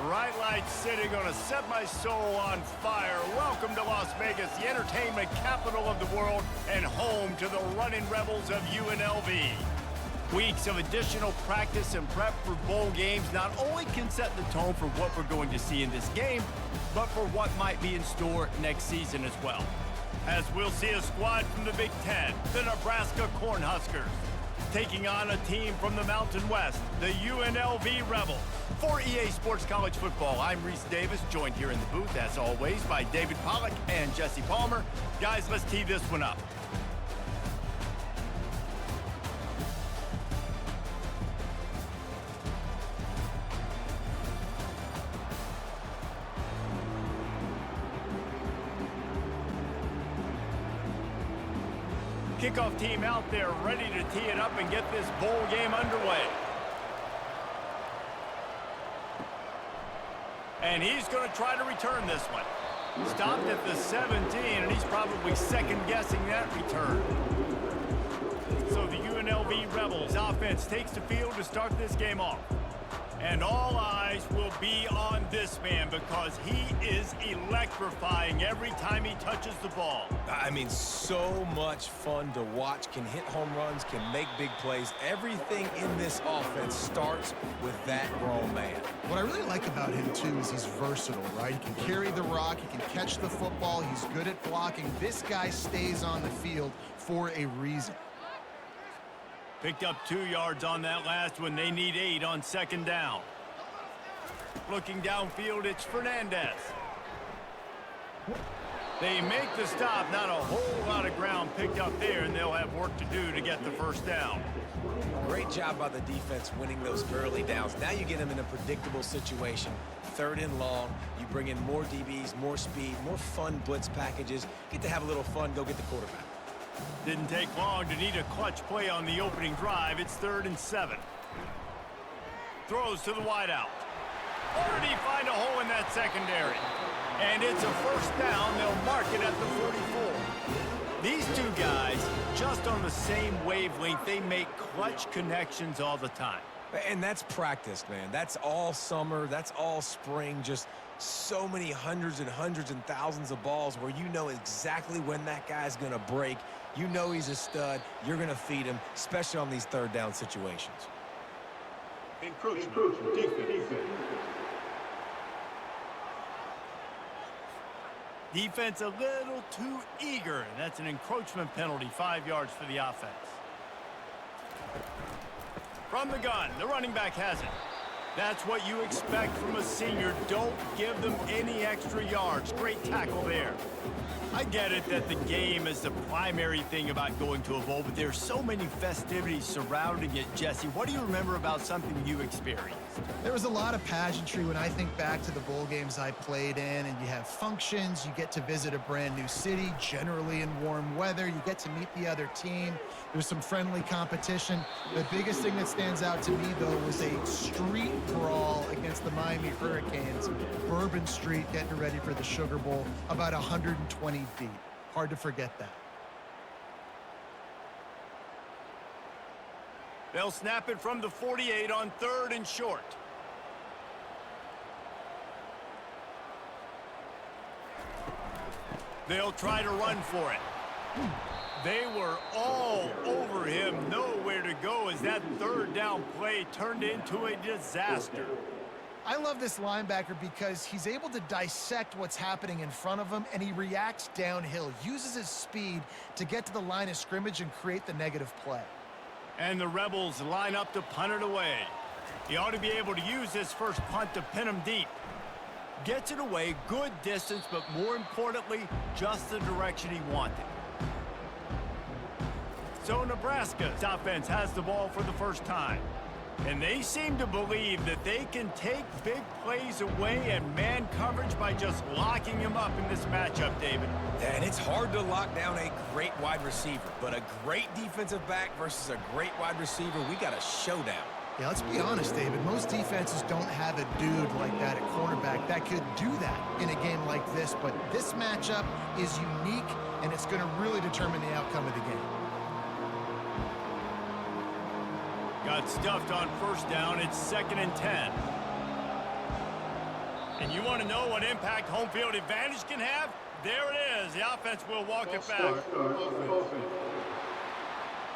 Bright lights sitting on a set my soul on fire. Welcome to Las Vegas, the entertainment capital of the world and home to the running Rebels of UNLV. Weeks of additional practice and prep for bowl games not only can set the tone for what we're going to see in this game, but for what might be in store next season as well. As we'll see a squad from the Big Ten, the Nebraska Cornhuskers, taking on a team from the Mountain West, the UNLV Rebels. For EA Sports College Football, I'm Reese Davis, joined here in the booth, as always, by David Pollack and Jesse Palmer. Guys, let's tee this one up. Kickoff team out there ready to tee it up and get this bowl game underway. And he's going to try to return this one. Stopped at the 17, and he's probably second-guessing that return. So the UNLV Rebels offense takes the field to start this game off. And all eyes will be on this man because he is electrifying every time he touches the ball. I mean, so much fun to watch. Can hit home runs, can make big plays. Everything in this offense starts with that grown man. What I really like about him, too, is he's versatile, right? He can carry the rock, he can catch the football, he's good at blocking. This guy stays on the field for a reason. Picked up 2 yards on that last one. They need 8 on second down. Looking downfield, it's Fernandez. They make the stop. Not a whole lot of ground picked up there, and they'll have work to do to get the first down. Great job by the defense winning those early downs. Now you get them in a predictable situation. 3rd and long. You bring in more DBs, more speed, more fun blitz packages. Get to have a little fun. Go get the quarterback. Didn't take long to need a clutch play on the opening drive. It's 3rd and 7. Throws to the wideout. Or did he find a hole in that secondary? And it's a first down. They'll mark it at the 44. These two guys, just on the same wavelength, they make clutch connections all the time. And that's practice, man. That's all summer. That's all spring. Just so many hundreds and thousands of balls where you know exactly when that guy's going to break. You know he's a stud. You're going to feed him, especially on these 3rd down situations. Encroachment, defense. Defense a little too eager, and that's an encroachment penalty, 5 yards for the offense. From the gun, the running back has it. That's what you expect from a senior. Don't give them any extra yards. Great tackle there. I get it that the game is the primary thing about going to a bowl, but there's so many festivities surrounding it. Jesse, what do you remember about something you experienced? There was a lot of pageantry when I think back to the bowl games I played in, and you have functions, you get to visit a brand new city, generally in warm weather, you get to meet the other team, there's some friendly competition. The biggest thing that stands out to me, though, was a street brawl against the Miami Hurricanes, Bourbon Street, getting ready for the Sugar Bowl, about 120 feet. Hard to forget that. They'll snap it from the 48 on 3rd and short. They'll try to run for it. They were all over him, nowhere to go as that 3rd down play turned into a disaster. I love this linebacker because he's able to dissect what's happening in front of him, and he reacts downhill, uses his speed to get to the line of scrimmage and create the negative play. And the Rebels line up to punt it away. He ought to be able to use this first punt to pin him deep. Gets it away, good distance, but more importantly, just the direction he wanted. So Nebraska's offense has the ball for the first time. And they seem to believe that they can take big plays away and man coverage by just locking him up in this matchup, David. Yeah, and it's hard to lock down a great wide receiver, but a great defensive back versus a great wide receiver, we got a showdown. Yeah, let's be honest, David. Most defenses don't have a dude like that at cornerback that could do that in a game like this, but this matchup is unique, and it's going to really determine the outcome of the game. Got stuffed on first down. It's 2nd and 10. And you want to know what impact home field advantage can have? There it is. The offense will walk it back.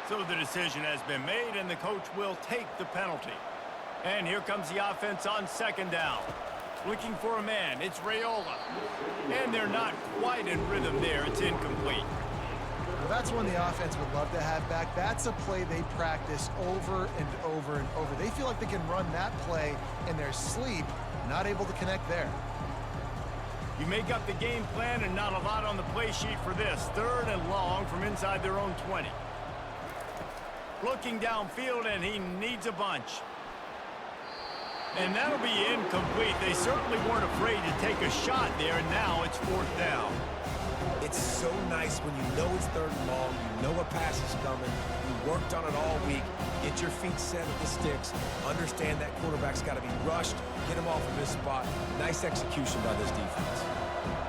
So the decision has been made, and the coach will take the penalty. And here comes the offense on second down. Looking for a man. It's Raiola. And they're not quite in rhythm there. It's incomplete. Well, that's one the offense would love to have back. That's a play they practice over and over and over. They feel like they can run that play in their sleep, not able to connect there. You make up the game plan and not a lot on the play sheet for this. 3rd and long from inside their own 20. Looking downfield, and he needs a bunch. And that'll be incomplete. They certainly weren't afraid to take a shot there, and now it's 4th down. It's so nice when you know it's 3rd and long, you know a pass is coming, you worked on it all week, get your feet set at the sticks, understand that quarterback's got to be rushed, get him off of his spot. Nice execution by this defense.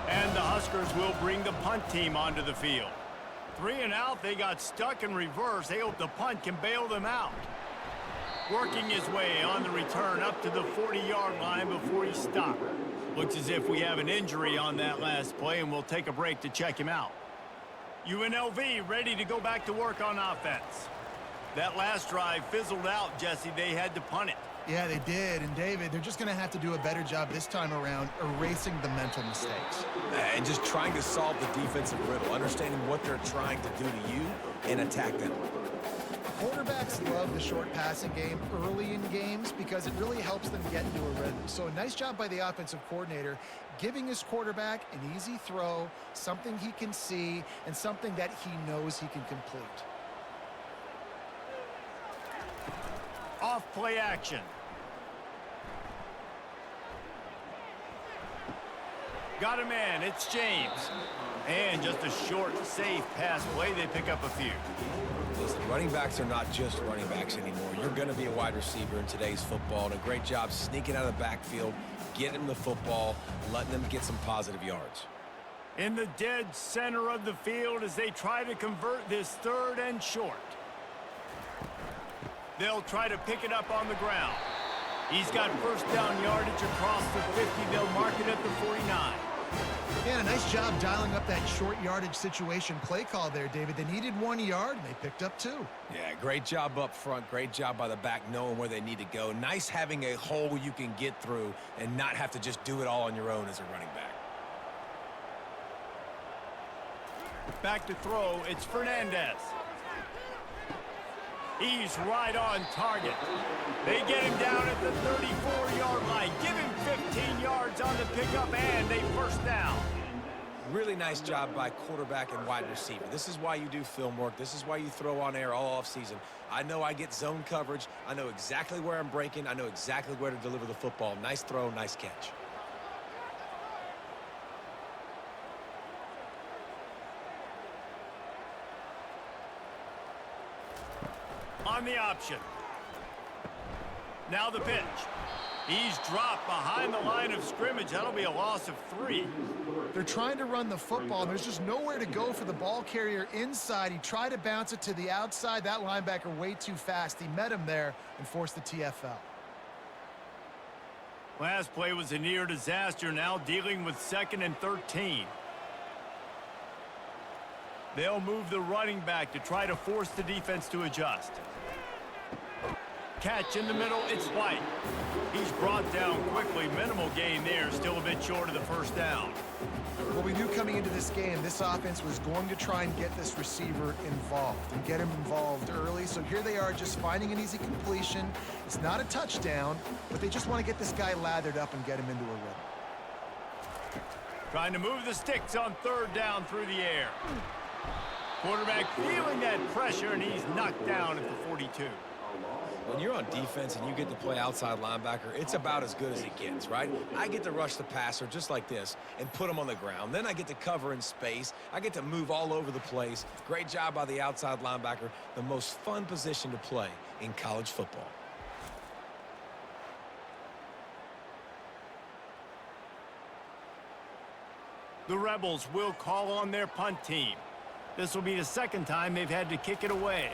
And the Huskers will bring the punt team onto the field. 3 and out, they got stuck in reverse. They hope the punt can bail them out. Working his way on the return up to the 40-yard line before he stopped. Looks as if we have an injury on that last play, and we'll take a break to check him out. UNLV ready to go back to work on offense. That last drive fizzled out, Jesse. They had to punt it. Yeah, they did. And, David, they're just going to have to do a better job this time around erasing the mental mistakes. And just trying to solve the defensive riddle, understanding what they're trying to do to you and attack them. Quarterbacks love the short passing game early in games because it really helps them get into a rhythm. So a nice job by the offensive coordinator giving his quarterback an easy throw, something he can see, and something that he knows he can complete. Off play action. Got a man. It's James. And just a short, safe pass play. They pick up a few. Listen, running backs are not just running backs anymore. You're going to be a wide receiver in today's football, and a great job sneaking out of the backfield, getting them the football, letting them get some positive yards. In the dead center of the field as they try to convert this 3rd and short. They'll try to pick it up on the ground. He's got 1st down yardage across the 50. They'll mark it at the 49. Yeah, a nice job dialing up that short yardage situation play call there, David. They needed 1 yard, and they picked up 2. Yeah, great job up front. Great job by the back knowing where they need to go. Nice having a hole you can get through and not have to just do it all on your own as a running back. Back to throw. It's Fernandez. He's right on target. They get him down at the 34-yard line. Give him 15 yards on the pickup and a 1st down. Really nice job by quarterback and wide receiver. This is why you do film work. This is why you throw on air all offseason. I know I get zone coverage. I know exactly where I'm breaking. I know exactly where to deliver the football. Nice throw, nice catch. On the option. Now the pitch. He's dropped behind the line of scrimmage. That'll be a loss of 3. They're trying to run the football, and there's just nowhere to go for the ball carrier inside. He tried to bounce it to the outside. That linebacker way too fast. He met him there and forced the TFL. Last play was a near disaster. Now dealing with 2nd and 13. They'll move the running back to try to force the defense to adjust. Catch in the middle, it's White. He's brought down quickly. Minimal gain there, still a bit short of the 1st down. Well, we knew coming into this game, this offense was going to try and get this receiver involved and get him involved early. So here they are just finding an easy completion. It's not a touchdown, but they just want to get this guy lathered up and get him into a rhythm. Trying to move the sticks on 3rd down through the air. Quarterback feeling that pressure, and he's knocked down at the 42. When you're on defense and you get to play outside linebacker, it's about as good as it gets, right? I get to rush the passer just like this and put him on the ground. Then I get to cover in space. I get to move all over the place. Great job by the outside linebacker. The most fun position to play in college football. The Rebels will call on their punt team. This will be the 2nd time they've had to kick it away.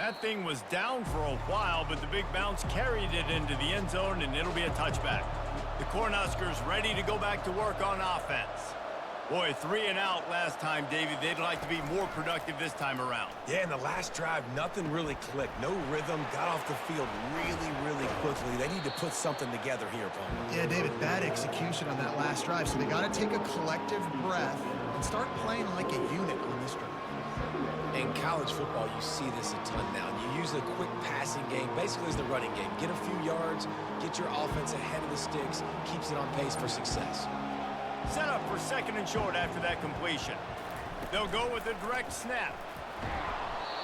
That thing was down for a while, but the big bounce carried it into the end zone, and it'll be a touchback. The Cornhuskers ready to go back to work on offense. Boy, 3 and out last time, David. They'd like to be more productive this time around. Yeah, in the last drive, nothing really clicked. No rhythm, got off the field really quickly. They need to put something together here, Palmer. Yeah, David, bad execution on that last drive, so they got to take a collective breath and start playing like a unit on this drive. In college football, you see this a ton now. You use a quick passing game, basically as the running game. Get a few yards, get your offense ahead of the sticks, keeps it on pace for success. Set up for second and short after that completion. They'll go with a direct snap.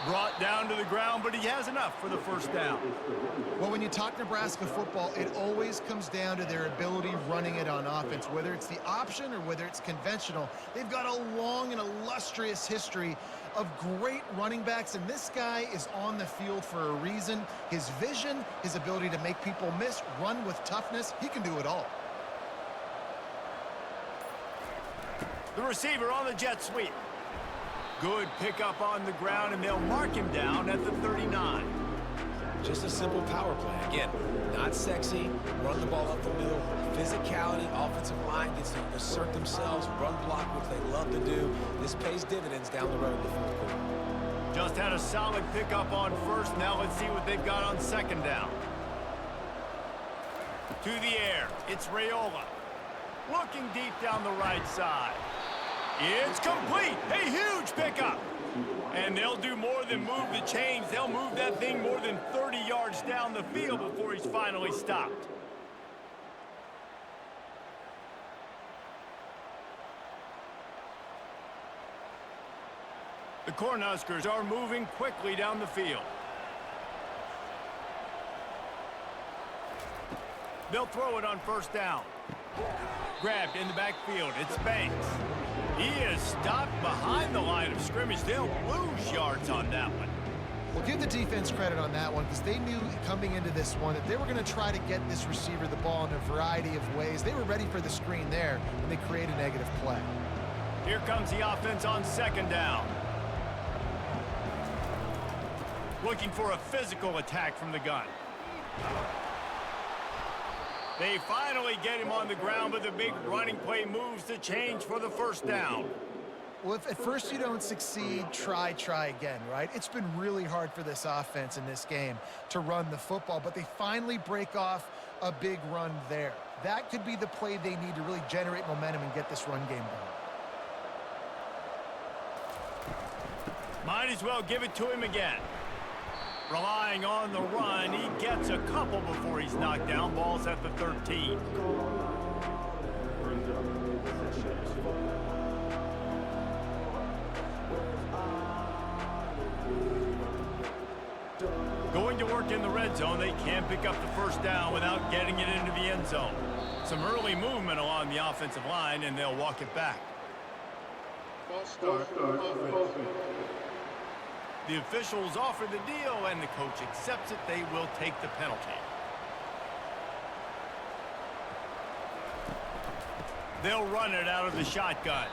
Brought down to the ground, but he has enough for the first down. Well, when you talk Nebraska football, it always comes down to their ability running it on offense, whether it's the option or whether it's conventional. They've got a long and illustrious history of great running backs, and this guy is on the field for a reason. His vision, his ability to make people miss, run with toughness, he can do it all. The receiver on the jet sweep. Good pickup on the ground, and they'll mark him down at the 39. Just a simple power play. Again, not sexy, run the ball up the middle, physicality, offensive line gets to assert themselves, run block, which they love to do. This pays dividends down the road in the fourth quarter. Just had a solid pickup on first. Now let's see what they've got on second down. To the air, it's Raiola. Looking deep down the right side. It's complete. A huge pickup. And they'll do more than move the chains. They'll move that thing more than 30 yards down the field before he's finally stopped. The Cornhuskers are moving quickly down the field. They'll throw it on first down. Grabbed in the backfield. It's Banks. He is stopped behind the line of scrimmage. They'll lose yards on that one. Well, give the defense credit on that one because they knew coming into this one that they were going to try to get this receiver the ball in a variety of ways. They were ready for the screen there, and they create a negative play. Here comes the offense on second down. Looking for a physical attack from the gun. They finally get him on the ground, but the big running play moves the change for the first down. Well, if at first you don't succeed, try again, right? It's been really hard for this offense in this game to run the football, but they finally break off a big run there. That could be the play they need to really generate momentum and get this run game going. Might as well give it to him again. Relying on the run, he gets a couple before he's knocked down. Ball's at the 13. Going to work in the red zone, they can't pick up the first down without getting it into the end zone. Some early movement along the offensive line, and they'll walk it back. The officials offer the deal, and the coach accepts it. They will take the penalty. They'll run it out of the shotgun.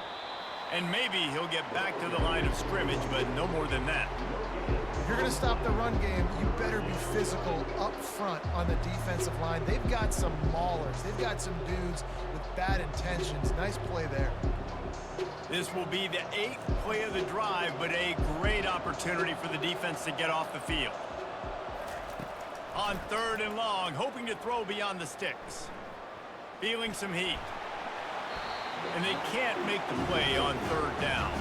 And maybe he'll get back to the line of scrimmage, but no more than that. If you're going to stop the run game, you better be physical up front on the defensive line. They've got some maulers. They've got some dudes with bad intentions. Nice play there. This will be the 8th play of the drive, but a great opportunity for the defense to get off the field. On third and long, hoping to throw beyond the sticks. Feeling some heat. And they can't make the play on third down.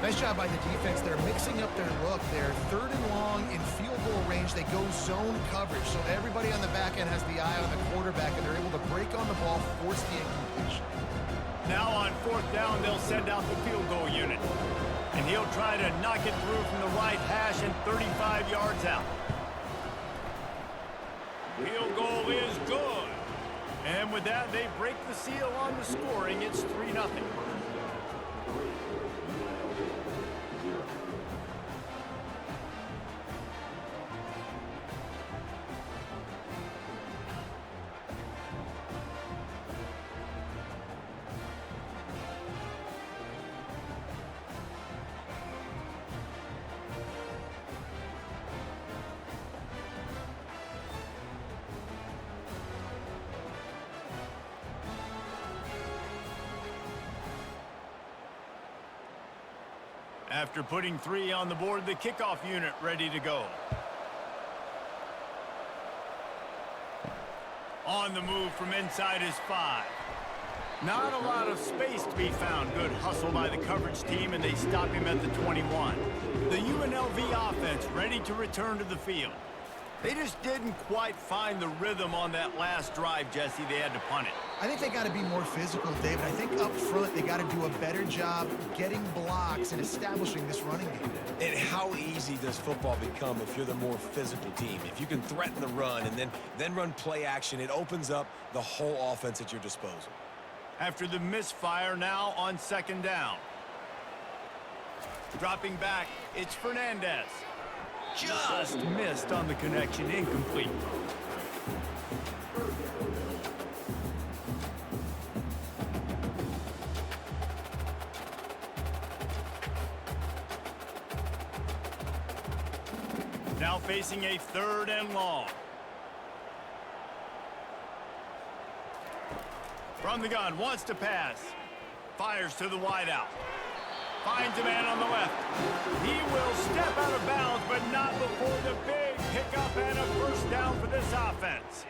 Nice job by the defense. They're mixing up their look there. Third and long in field goal range. They go zone coverage. So everybody on the back end has the eye on the quarterback, and they're able to break on the ball, force the incompletion. Now on fourth down, they'll send out the field goal unit. And he'll try to knock it through from the right hash and 35 yards out. Field goal is good. And with that, they break the seal on the scoring. It's 3-0. After putting 3 on the board, the kickoff unit ready to go. On the move from inside his 5. Not a lot of space to be found. Good hustle by the coverage team, and they stop him at the 21. The UNLV offense ready to return to the field. They just didn't quite find the rhythm on that last drive, Jesse. They had to punt it. I think they got to be more physical, David. I think up front they got to do a better job getting blocks and establishing this running game. And how easy does football become if you're the more physical team? If you can threaten the run and then run play action, it opens up the whole offense at your disposal. After the misfire, now on 2nd down. Dropping back, it's Fernandez. Just missed on the connection, incomplete. Now facing a 3rd and long. From the gun, wants to pass. Fires to the wideout. Finds a man on the left. He will step out of bounds, but not before the big pickup and a first down for this offense.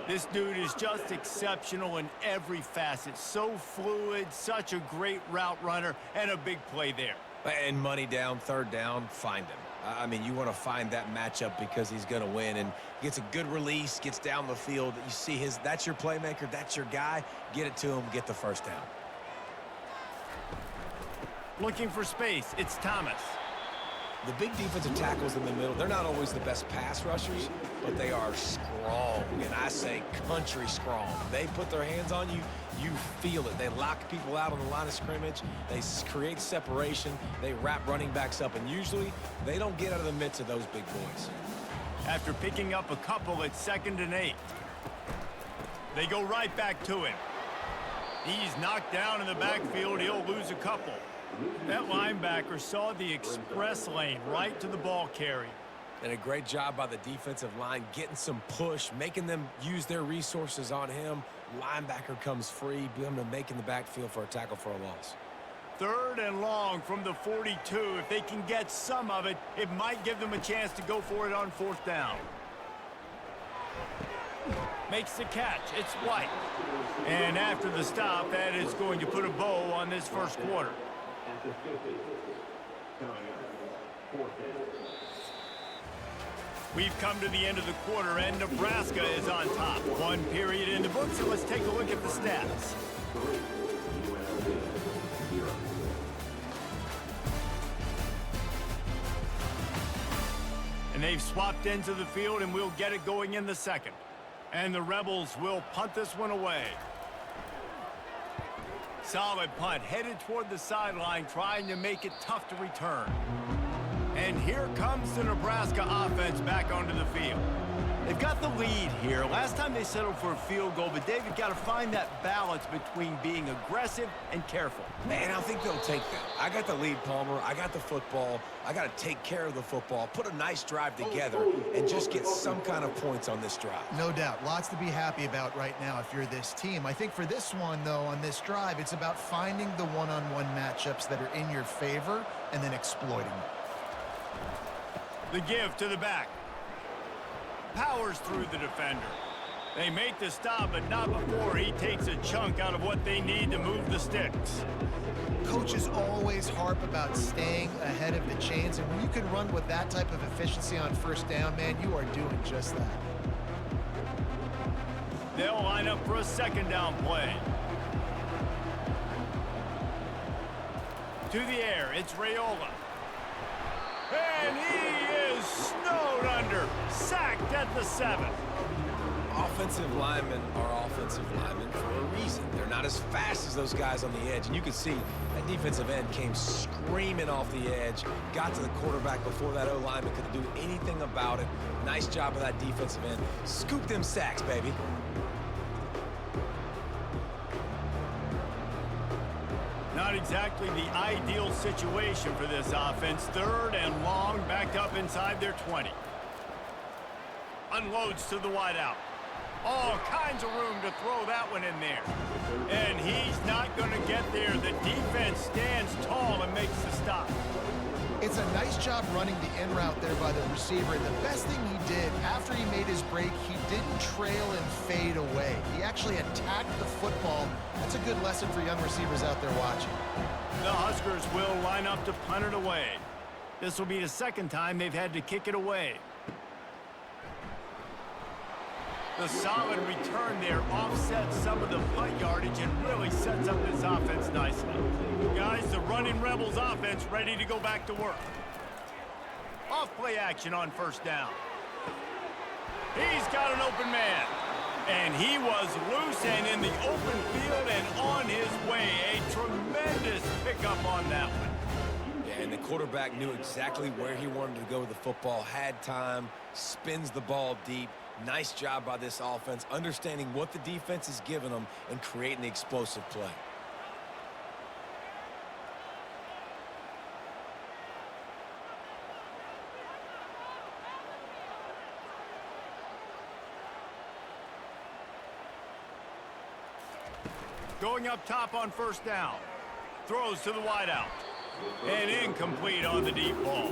This dude is just exceptional in every facet. So fluid, such a great route runner, and a big play there. And money down, 3rd down, find him. I mean, you want to find that matchup because he's going to win, and gets a good release, gets down the field. You see that's your playmaker, that's your guy. Get it to him, get the first down. Looking for space, it's Thomas. The big defensive tackles in the middle, they're not always the best pass rushers, but they are strong, and I say country strong. They put their hands on you, you feel it. They lock people out on the line of scrimmage. They create separation. They wrap running backs up, and usually they don't get out of the midst of those big boys. After picking up a couple at 2nd and 8. They go right back to him. He's knocked down in the backfield. He'll lose a couple. That linebacker saw the express lane right to the ball carrier. And a great job by the defensive line, getting some push, making them use their resources on him. Linebacker comes free, making the backfield for a tackle for a loss. 3rd and long from the 42. If they can get some of it, it might give them a chance to go for it on 4th down. Makes the catch. It's White. And after the stop, that is going to put a bow on this first quarter. We've come to the end of the quarter, and Nebraska is on top. 1 period in the books, so let's take a look at the stats. And they've swapped into the field, and we'll get it going in the 2nd. And the Rebels will punt this one away. Solid punt, headed toward the sideline, trying to make it tough to return. And here comes the Nebraska offense back onto the field. They've got the lead here. Last time they settled for a field goal, but David got to find that balance between being aggressive and careful. Man, I think they'll take that. I got the lead, Palmer. I got the football. I got to take care of the football, put a nice drive together, and just get some kind of points on this drive. No doubt. Lots to be happy about right now if you're this team. I think for this one, though, on this drive, it's about finding the one-on-one matchups that are in your favor and then exploiting them. The give to the back. Powers through the defender. They make the stop, but not before he takes a chunk out of what they need to move the sticks. Coaches always harp about staying ahead of the chains, and when you can run with that type of efficiency on 1st down, man, you are doing just that. They'll line up for a 2nd down play. To the air, it's Raiola. And he is snowed under, sacked at the 7. Offensive linemen are offensive linemen for a reason. They're not as fast as those guys on the edge. And you can see that defensive end came screaming off the edge, got to the quarterback before that O-lineman could do anything about it. Nice job of that defensive end. Scoop them sacks, baby. Not exactly the ideal situation for this offense. 3rd and long, backed up inside their 20. Unloads to the wideout. All kinds of room to throw that one in there. And he's not going to get there. The defense stands tall and makes the stop. It's a nice job running the in route there by the receiver. And the best thing he did after he made his break, he didn't trail and fade away. He actually attacked the football. That's a good lesson for young receivers out there watching. The Huskers will line up to punt it away. This will be the second time they've had to kick it away. The solid return there offsets some of the punt yardage and really sets up this offense nicely. Guys, the running Rebels offense ready to go back to work. Off play action on first down. He's got an open man. And he was loose and in the open field and on his way. A tremendous pickup on that one. Yeah, and the quarterback knew exactly where he wanted to go with the football, had time, spins the ball deep. Nice job by this offense, understanding what the defense is giving them and creating the explosive play. Going up top on first down. Throws to the wideout. And incomplete on the deep ball.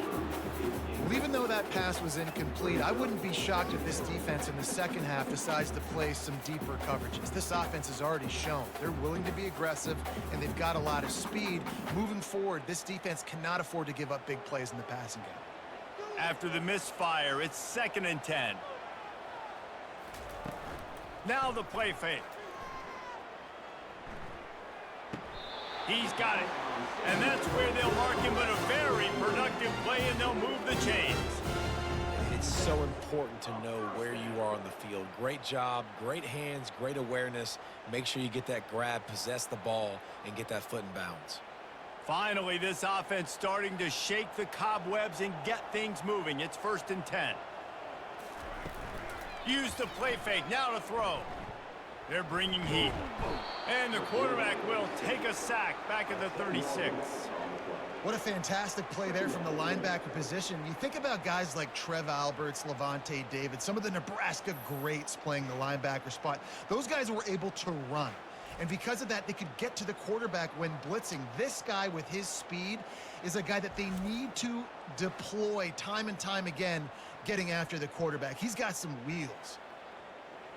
Well, even though that pass was incomplete, I wouldn't be shocked if this defense in the second half decides to play some deeper coverages. This offense has already shown they're willing to be aggressive, and they've got a lot of speed. Moving forward, this defense cannot afford to give up big plays in the passing game. After the misfire, it's 2nd and 10. Now the play fake. He's got it. And that's where they'll mark him, but a very productive play, and they'll move the chains. It's so important to know where you are on the field. Great job, great hands, great awareness. Make sure you get that grab, possess the ball, and get that foot in bounds. Finally, this offense starting to shake the cobwebs and get things moving. It's 1st and 10. Use the play fake, now to throw. They're bringing heat. And the quarterback will take a sack back at the 36. What a fantastic play there from the linebacker position. You think about guys like Trev Alberts, Levante David, some of the Nebraska greats playing the linebacker spot. Those guys were able to run. And because of that, they could get to the quarterback when blitzing. This guy with his speed is a guy that they need to deploy time and time again, getting after the quarterback. He's got some wheels.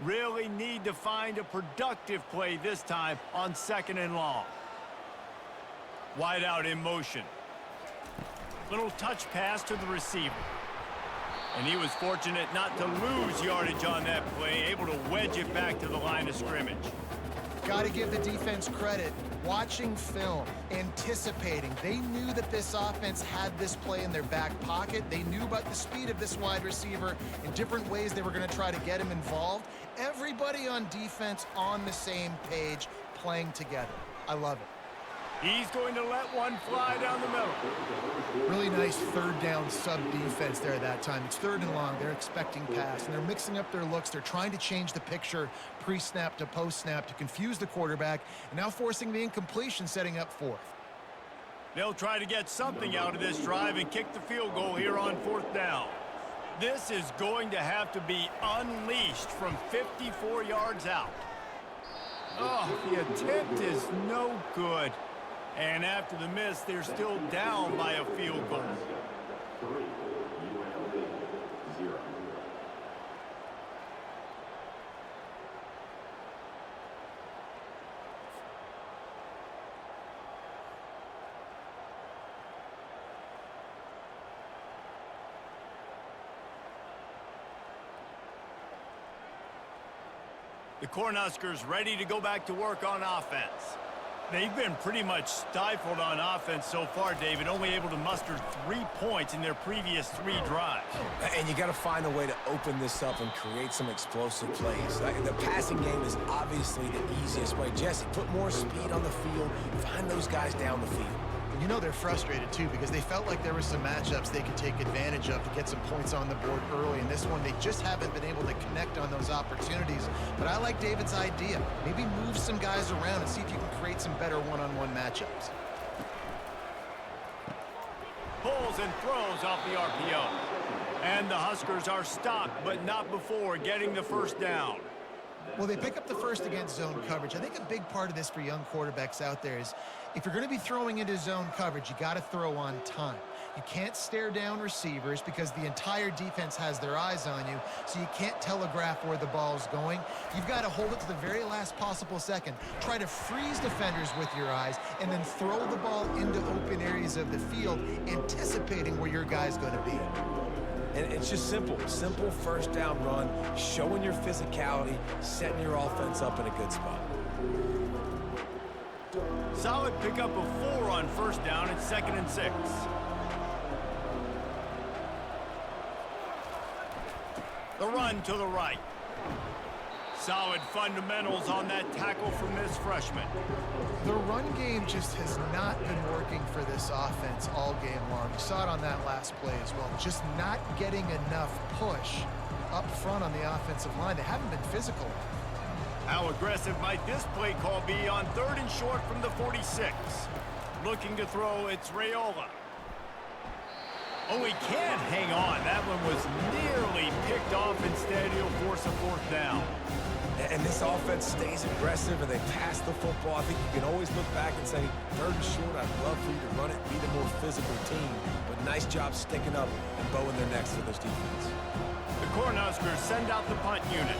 Really need to find a productive play this time on 2nd and long. Wide out in motion. Little touch pass to the receiver. And he was fortunate not to lose yardage on that play, able to wedge it back to the line of scrimmage. Got to give the defense credit. Watching film, anticipating. They knew that this offense had this play in their back pocket. They knew about the speed of this wide receiver in different ways they were going to try to get him involved. Everybody on defense on the same page, playing together. I love it. He's going to let one fly down the middle. Really nice 3rd down sub-defense there that time. It's 3rd and long. They're expecting pass, and they're mixing up their looks. They're trying to change the picture pre-snap to post-snap to confuse the quarterback, and now forcing the incompletion, setting up 4th. They'll try to get something out of this drive and kick the field goal here on 4th down. This is going to have to be unleashed from 54 yards out. Oh, the attempt is no good. And after the miss, they're still down by a field goal. The Cornhuskers ready to go back to work on offense. They've been pretty much stifled on offense so far, David, only able to muster 3 points in their previous 3 drives. And you got to find a way to open this up and create some explosive plays. The passing game is obviously the easiest way. Jesse, put more speed on the field, find those guys down the field. You know they're frustrated, too, because they felt like there were some matchups they could take advantage of to get some points on the board early. In this one, they just haven't been able to connect on those opportunities. But I like David's idea. Maybe move some guys around and see if you can create some better one-on-one matchups. Pulls and throws off the RPO. And the Huskers are stopped, but not before getting the 1st down. Well, they pick up the first against zone coverage. I think a big part of this for young quarterbacks out there is if you're going to be throwing into zone coverage, you got to throw on time. You can't stare down receivers because the entire defense has their eyes on you, so you can't telegraph where the ball's going. You've got to hold it to the very last possible second. Try to freeze defenders with your eyes and then throw the ball into open areas of the field, anticipating where your guy's going to be. And it's just simple first down run, showing your physicality, setting your offense up in a good spot. Solid pickup of 4 on first down at 2nd and 6. The run to the right. Solid fundamentals on that tackle from this freshman. The run game just has not been working for this offense all game long. You saw it on that last play as well. Just not getting enough push up front on the offensive line. They haven't been physical. How aggressive might this play call be on 3rd and short from the 46? Looking to throw, it's Raiola. Oh, he can't hang on. That one was nearly picked off. Instead, he'll force a 4th down. And this offense stays aggressive and they pass the football. I think you can always look back and say, 3rd and short, I'd love for you to run it, be the more physical team. But nice job sticking up and bowing their necks to this defense. The Cornhuskers send out the punt unit.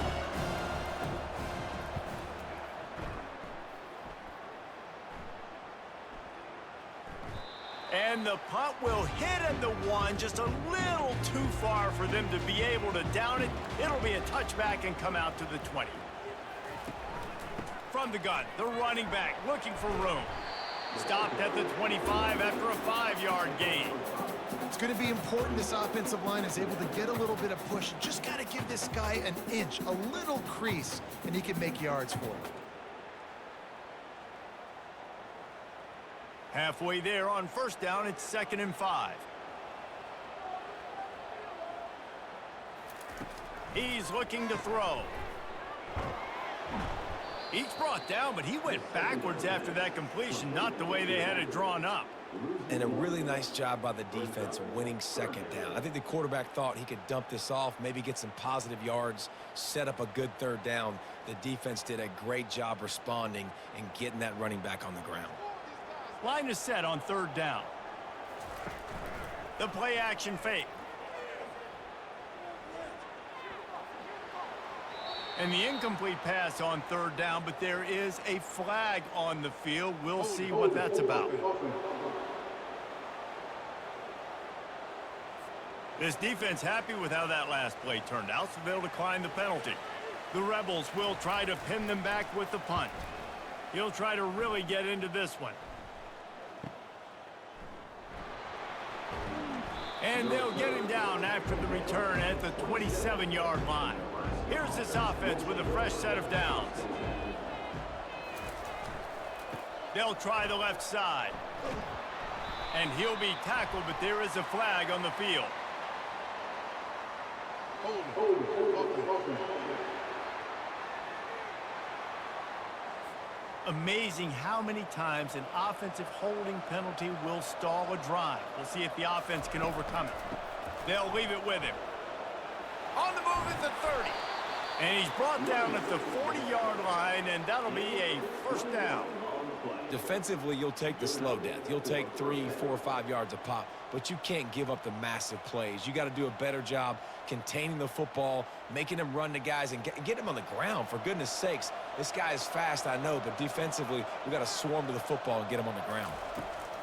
And the punt will hit at the 1, just a little too far for them to be able to down it. It'll be a touchback and come out to the 20. From the gun, the running back looking for room. Stopped at the 25 after a 5-yard gain. It's going to be important this offensive line is able to get a little bit of push. Just got to give this guy an inch, a little crease, and he can make yards for it. Halfway there on first down, it's 2nd and 5. He's looking to throw. He's brought down, but he went backwards after that completion, not the way they had it drawn up. And a really nice job by the defense winning 2nd down. I think the quarterback thought he could dump this off, maybe get some positive yards, set up a good 3rd down. The defense did a great job responding and getting that running back on the ground. Line is set on 3rd down. The play action fake. And the incomplete pass on 3rd down, but there is a flag on the field. We'll see what that's about. This defense happy with how that last play turned out, so they'll decline the penalty. The Rebels will try to pin them back with the punt. He'll try to really get into this one. And they'll get him down after the return at the 27-yard line. Here's this offense with a fresh set of downs. They'll try the left side. And he'll be tackled, but there is a flag on the field. Amazing how many times an offensive holding penalty will stall a drive. We'll see if the offense can overcome it. They'll leave it with him. On the move at the 30. And he's brought down at the 40-yard line, and that'll be a 1st down. Defensively, you'll take the slow death. You'll take 3, 4, 5 yards a pop, but you can't give up the massive plays. You got to do a better job containing the football, making them run to guys, and get him on the ground. For goodness sakes, this guy is fast, I know, but defensively, we got to swarm to the football and get him on the ground.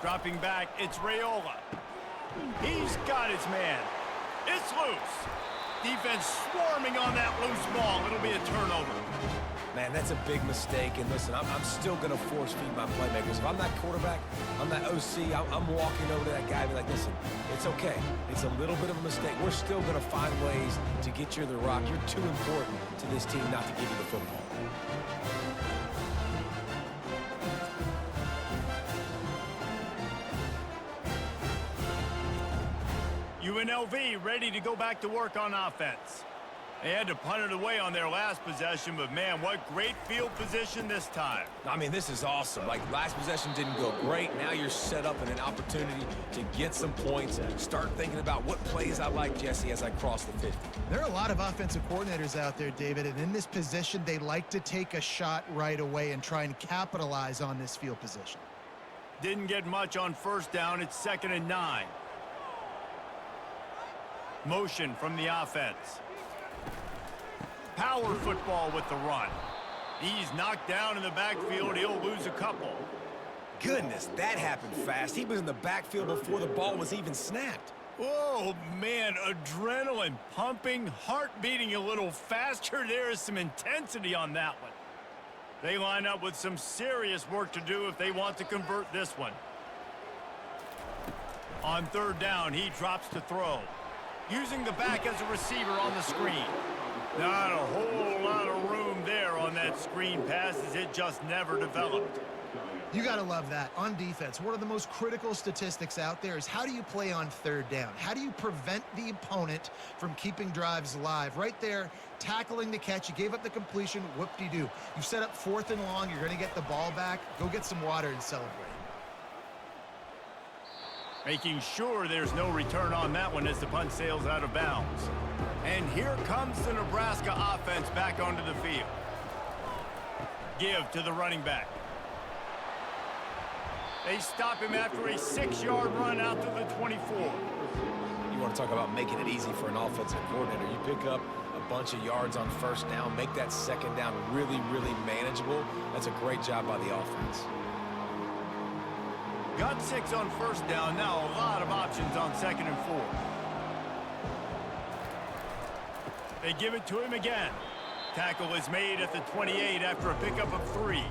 Dropping back, it's Raiola. He's got his man. It's loose. Defense swarming on that loose ball. It'll be a turnover. Man, that's a big mistake. And listen, I'm still going to force feed my playmakers. If I'm that quarterback, I'm that OC, I'm walking over to that guy and be like, listen, it's okay. It's a little bit of a mistake. We're still going to find ways to get you the rock. You're too important to this team not to give you the football. UNLV ready to go back to work on offense. They had to punt it away on their last possession, but man, what great field position this time. I mean, this is awesome. Like, last possession didn't go great. Now you're set up in an opportunity to get some points. Start thinking about what plays I like, Jesse, as I cross the 50. There are a lot of offensive coordinators out there, David, and in this position, they like to take a shot right away and try and capitalize on this field position. Didn't get much on first down. It's 2nd and 9. Motion from the offense. Power football with the run. He's knocked down in the backfield. He'll lose a couple. Goodness, that happened fast. He was in the backfield before the ball was even snapped. Oh, man, adrenaline pumping, heart beating a little faster. There is some intensity on that one. They line up with some serious work to do if they want to convert this one. On 3rd down, he drops to throw. Using the back as a receiver on the screen. Not a whole lot of room there on that screen pass as it just never developed. You got to love that. On defense, one of the most critical statistics out there is how do you play on 3rd down? How do you prevent the opponent from keeping drives alive? Right there, tackling the catch. You gave up the completion. Whoop-de-doo. You set up 4th and long. You're going to get the ball back. Go get some water and celebrate. Making sure there's no return on that one as the punt sails out of bounds. And here comes the Nebraska offense back onto the field. Give to the running back. They stop him after a 6-yard run out to the 24. You want to talk about making it easy for an offensive coordinator. You pick up a bunch of yards on first down, make that 2nd down really, really manageable. That's a great job by the offense. Got 6 on first down. Now a lot of options on 2nd and 4. They give it to him again. Tackle is made at the 28 after a pickup of 3. You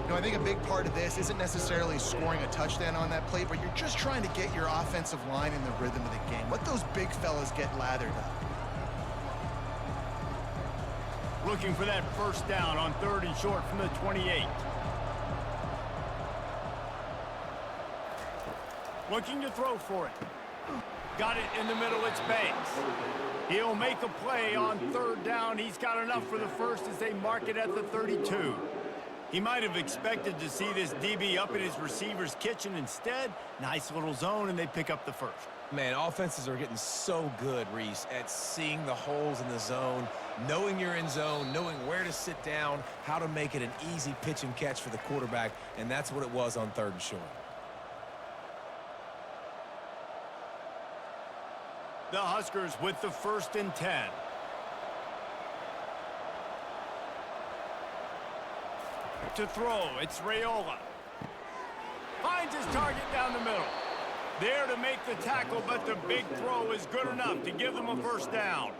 know, I think a big part of this isn't necessarily scoring a touchdown on that play, but you're just trying to get your offensive line in the rhythm of the game. Let those big fellas get lathered up. Looking for that first down on 3rd and short from the 28. Looking to throw for it. Got it in the middle. It's Banks. He'll make a play on 3rd down. He's got enough for the first as they mark it at the 32. He might have expected to see this DB up in his receiver's kitchen. Instead, nice little zone, and they pick up the first. Man, offenses are getting so good, Reese, at seeing the holes in the zone, knowing you're in zone, knowing where to sit down, how to make it an easy pitch and catch for the quarterback, and that's what it was on 3rd and short. The Huskers with the 1st and 10. To throw, it's Raiola. Finds his target down the middle. There to make the tackle, but the big throw is good enough to give them a first down.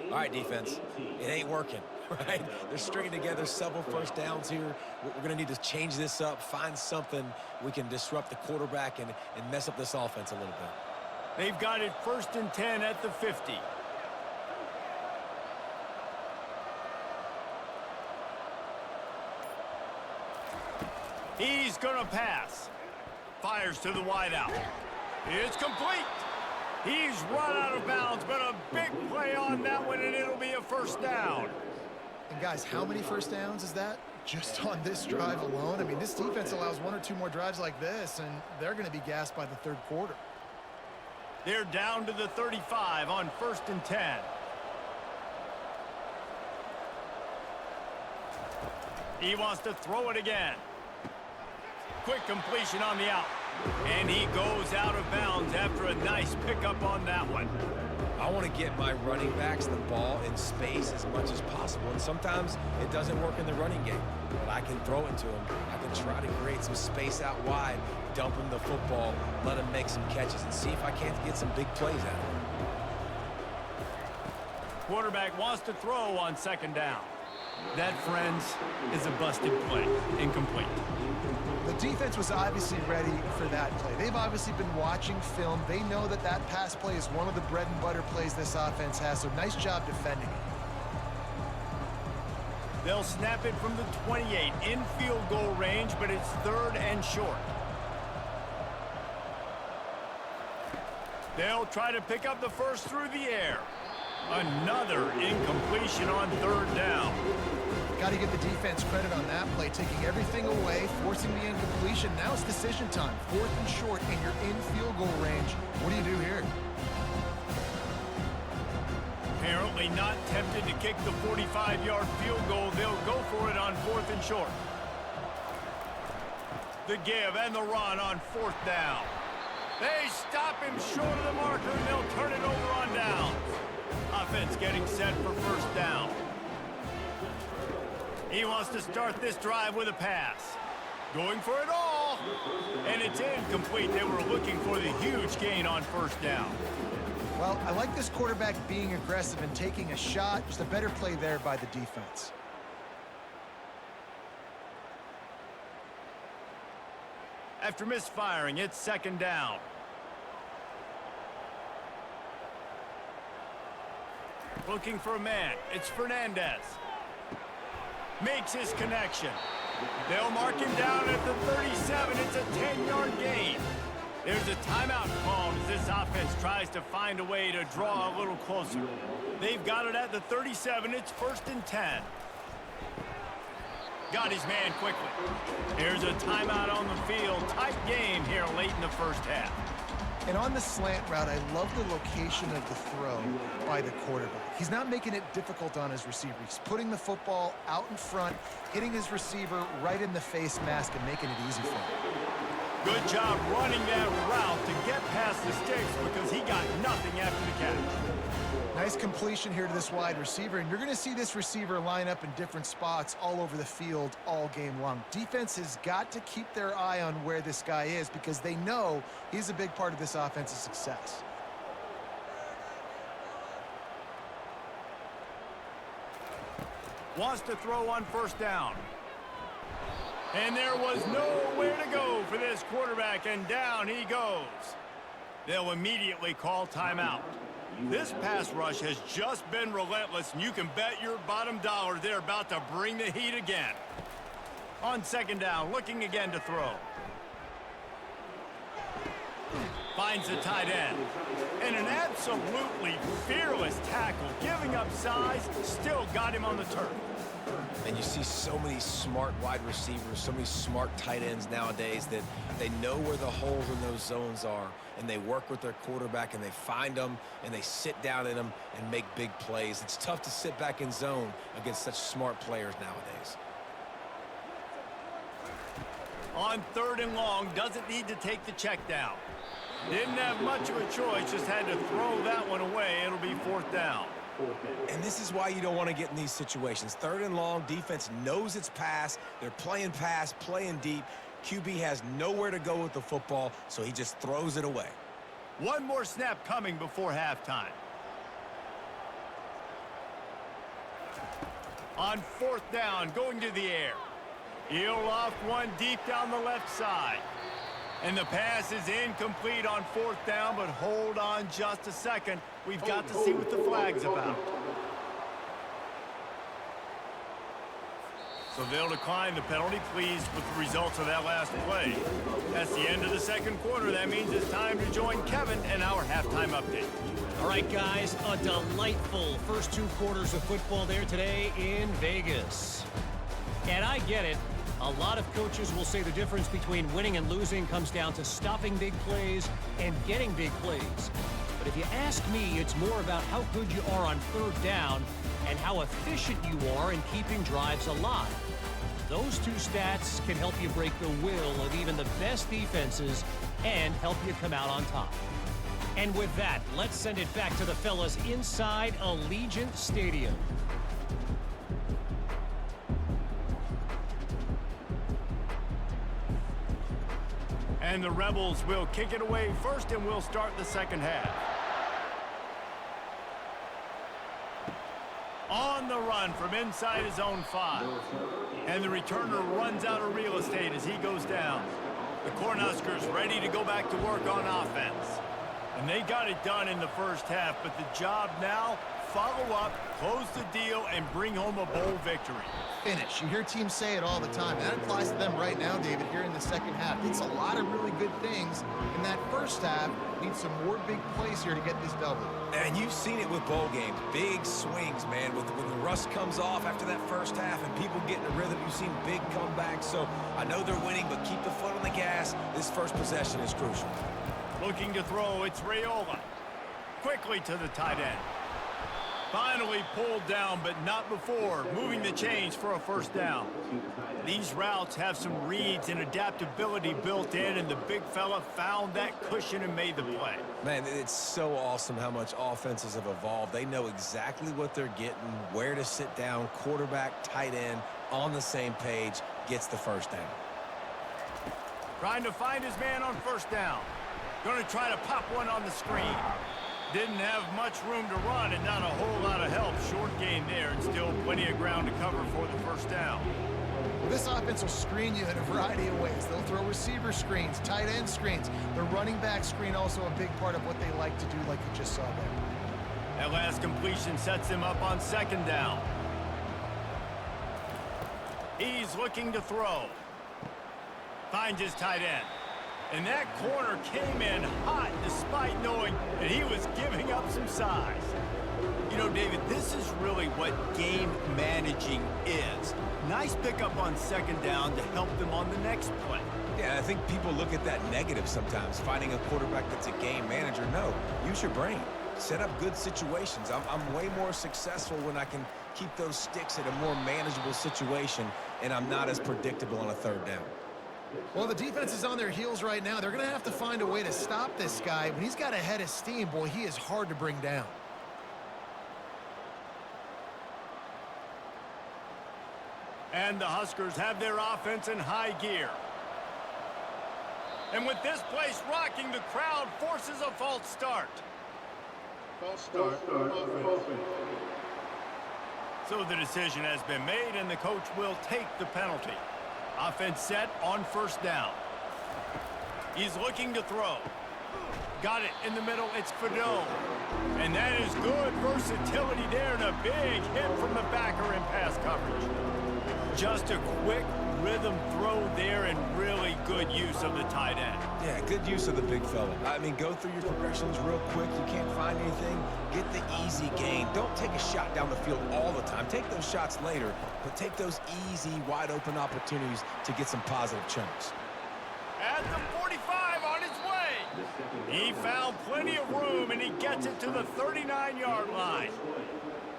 All right, defense, it ain't working, right? They're stringing together several first downs here. We're going to need to change this up, find something we can disrupt the quarterback and mess up this offense a little bit. They've got it 1st and 10 at the 50. He's going to pass. Fires to the wideout. It's complete. He's run out of bounds, but a big play on that one, and it'll be a first down. And guys, how many first downs is that? Just on this drive alone? I mean, this defense allows 1 or 2 more drives like this, and they're going to be gassed by the 3rd quarter. They're down to the 35 on 1st and 10. He wants to throw it again. Quick completion on the out. And he goes out of bounds after a nice pickup on that one. I want to get my running backs the ball in space as much as possible. And sometimes it doesn't work in the running game. But I can throw it to him. I can try to create some space out wide, dump him the football, let him make some catches, and see if I can't get some big plays out of him. Quarterback wants to throw on 2nd down. That, friends, is a busted play. Incomplete. The defense was obviously ready for that play. They've obviously been watching film. They know that that pass play is one of the bread and butter plays this offense has, so nice job defending it. They'll snap it from the 28 in field goal range, but it's 3rd and short. They'll try to pick up the first through the air. Another incompletion on third down. Got to give the defense credit on that play, taking everything away, forcing the incompletion. Now it's decision time. 4th and short, and you're in field goal range. What do you do here? Apparently not tempted to kick the 45-yard field goal. They'll go for it on 4th and short. The give and the run on 4th down. They stop him short of the marker, and they'll turn it over on downs. Offense getting set for 1st down. He wants to start this drive with a pass. Going for it all. And it's incomplete. They were looking for the huge gain on 1st down. Well, I like this quarterback being aggressive and taking a shot. Just a better play there by the defense. After misfiring, it's 2nd down. Looking for a man. It's Fernandez. Makes his connection. They'll mark him down at the 37. It's a 10-yard gain. There's a timeout called as this offense tries to find a way to draw a little closer. They've got it at the 37. It's 1st and 10. Got his man quickly. Here's a timeout on the field. Tight game here late in the 1st half. And on the slant route, I love the location of the throw by the quarterback. He's not making it difficult on his receiver. He's putting the football out in front, hitting his receiver right in the face mask and making it easy for him. Good job running that route to get past the sticks because he got nothing after the catch. Nice completion here to this wide receiver, and you're going to see this receiver line up in different spots all over the field all game long. Defense has got to keep their eye on where this guy is because they know he's a big part of this offense's success. Wants to throw on 1st down. And there was nowhere to go for this quarterback, and down he goes. They'll immediately call timeout. This pass rush has just been relentless, and you can bet your bottom dollar they're about to bring the heat again. On 2nd down, looking again to throw. Finds the tight end. And an absolutely fearless tackle, giving up size, still got him on the turf. And you see so many smart wide receivers, so many smart tight ends nowadays that they know where the holes in those zones are, and they work with their quarterback, and they find them, and they sit down in them and make big plays. It's tough to sit back in zone against such smart players nowadays. On 3rd and long, doesn't need to take the check down. Didn't have much of a choice, just had to throw that one away. It'll be 4th down. And this is why you don't want to get in these situations. 3rd and long, defense knows it's pass. They're playing pass, playing deep. QB has nowhere to go with the football, so he just throws it away. One more snap coming before halftime. On 4th down, going to the air. He'll loft one deep down the left side. And the pass is incomplete on 4th down, but hold on just a second. We've got to see what the flag's about. So they'll decline the penalty, pleased with the results of that last play. That's the end of the 2nd quarter. That means it's time to join Kevin and our halftime update. All right, guys, a delightful first 2 quarters of football there today in Vegas. And I get it. A lot of coaches will say the difference between winning and losing comes down to stopping big plays and getting big plays. But if you ask me, it's more about how good you are on 3rd down and how efficient you are in keeping drives alive. Those 2 stats can help you break the will of even the best defenses and help you come out on top. And with that, let's send it back to the fellas inside Allegiant Stadium. And the Rebels will kick it away first, and we'll start the 2nd half. On the run from inside his own 5. And the returner runs out of real estate as he goes down. The Cornhuskers ready to go back to work on offense. And they got it done in the 1st half, but the job now, follow up, close the deal, and bring home a bowl victory. Finish. You hear teams say it all the time. That applies to them right now, David, here in the second half. It's a lot of really good things in that first half. Need some more big plays here to get this double. And you've seen it with bowl games. Big swings, man. When the rust comes off after that first half and people get in a rhythm, you've seen big comebacks. So I know they're winning, but keep the foot on the gas. This first possession is crucial. Looking to throw, it's Raiola. Quickly to the tight end. Finally pulled down, but not before moving the chains for a first down. These routes have some reads and adaptability built in, and the big fella found that cushion and made the play. Man, it's so awesome how much offenses have evolved. They know exactly what they're getting, where to sit down, quarterback, tight end, on the same page, gets the first down. Trying to find his man on first down. Going to try to pop one on the screen. Didn't have much room to run and not a whole lot of help. Short gain there and still plenty of ground to cover for the first down. Well, this offense will screen you in a variety of ways. They'll throw receiver screens, tight end screens. The running back screen also a big part of what they like to do, like you just saw there. That last completion sets him up on second down. He's looking to throw. Finds his tight end. And that corner came in hot despite knowing that he was giving up some size. You know, David, this is really what game managing is. Nice pickup on second down to help them on the next play. Yeah, I think people look at that negative sometimes, finding a quarterback that's a game manager. No, use your brain. Set up good situations. I'm way more successful when I can keep those sticks at a more manageable situation, and I'm not as predictable on a third down. Well, the defense is on their heels right now. They're going to have to find a way to stop this guy. When he's got a head of steam, boy, he is hard to bring down. And the Huskers have their offense in high gear. And with this place rocking, the crowd forces a false start. False start. So the decision has been made, and the coach will take the penalty. Offense set on first down. He's looking to throw. Got it in the middle. It's Fado. And that is good versatility there, and a big hit from the backer in pass coverage. Just a quick rhythm throw there and really good use of the tight end. Yeah, good use of the big fella. I mean, go through your progressions real quick. You can't find anything. Get the easy gain. Don't take a shot down the field all the time. Take those shots later, but take those easy, wide-open opportunities to get some positive chunks. At the 45 on his way. He found plenty of room, and he gets it to the 39-yard line.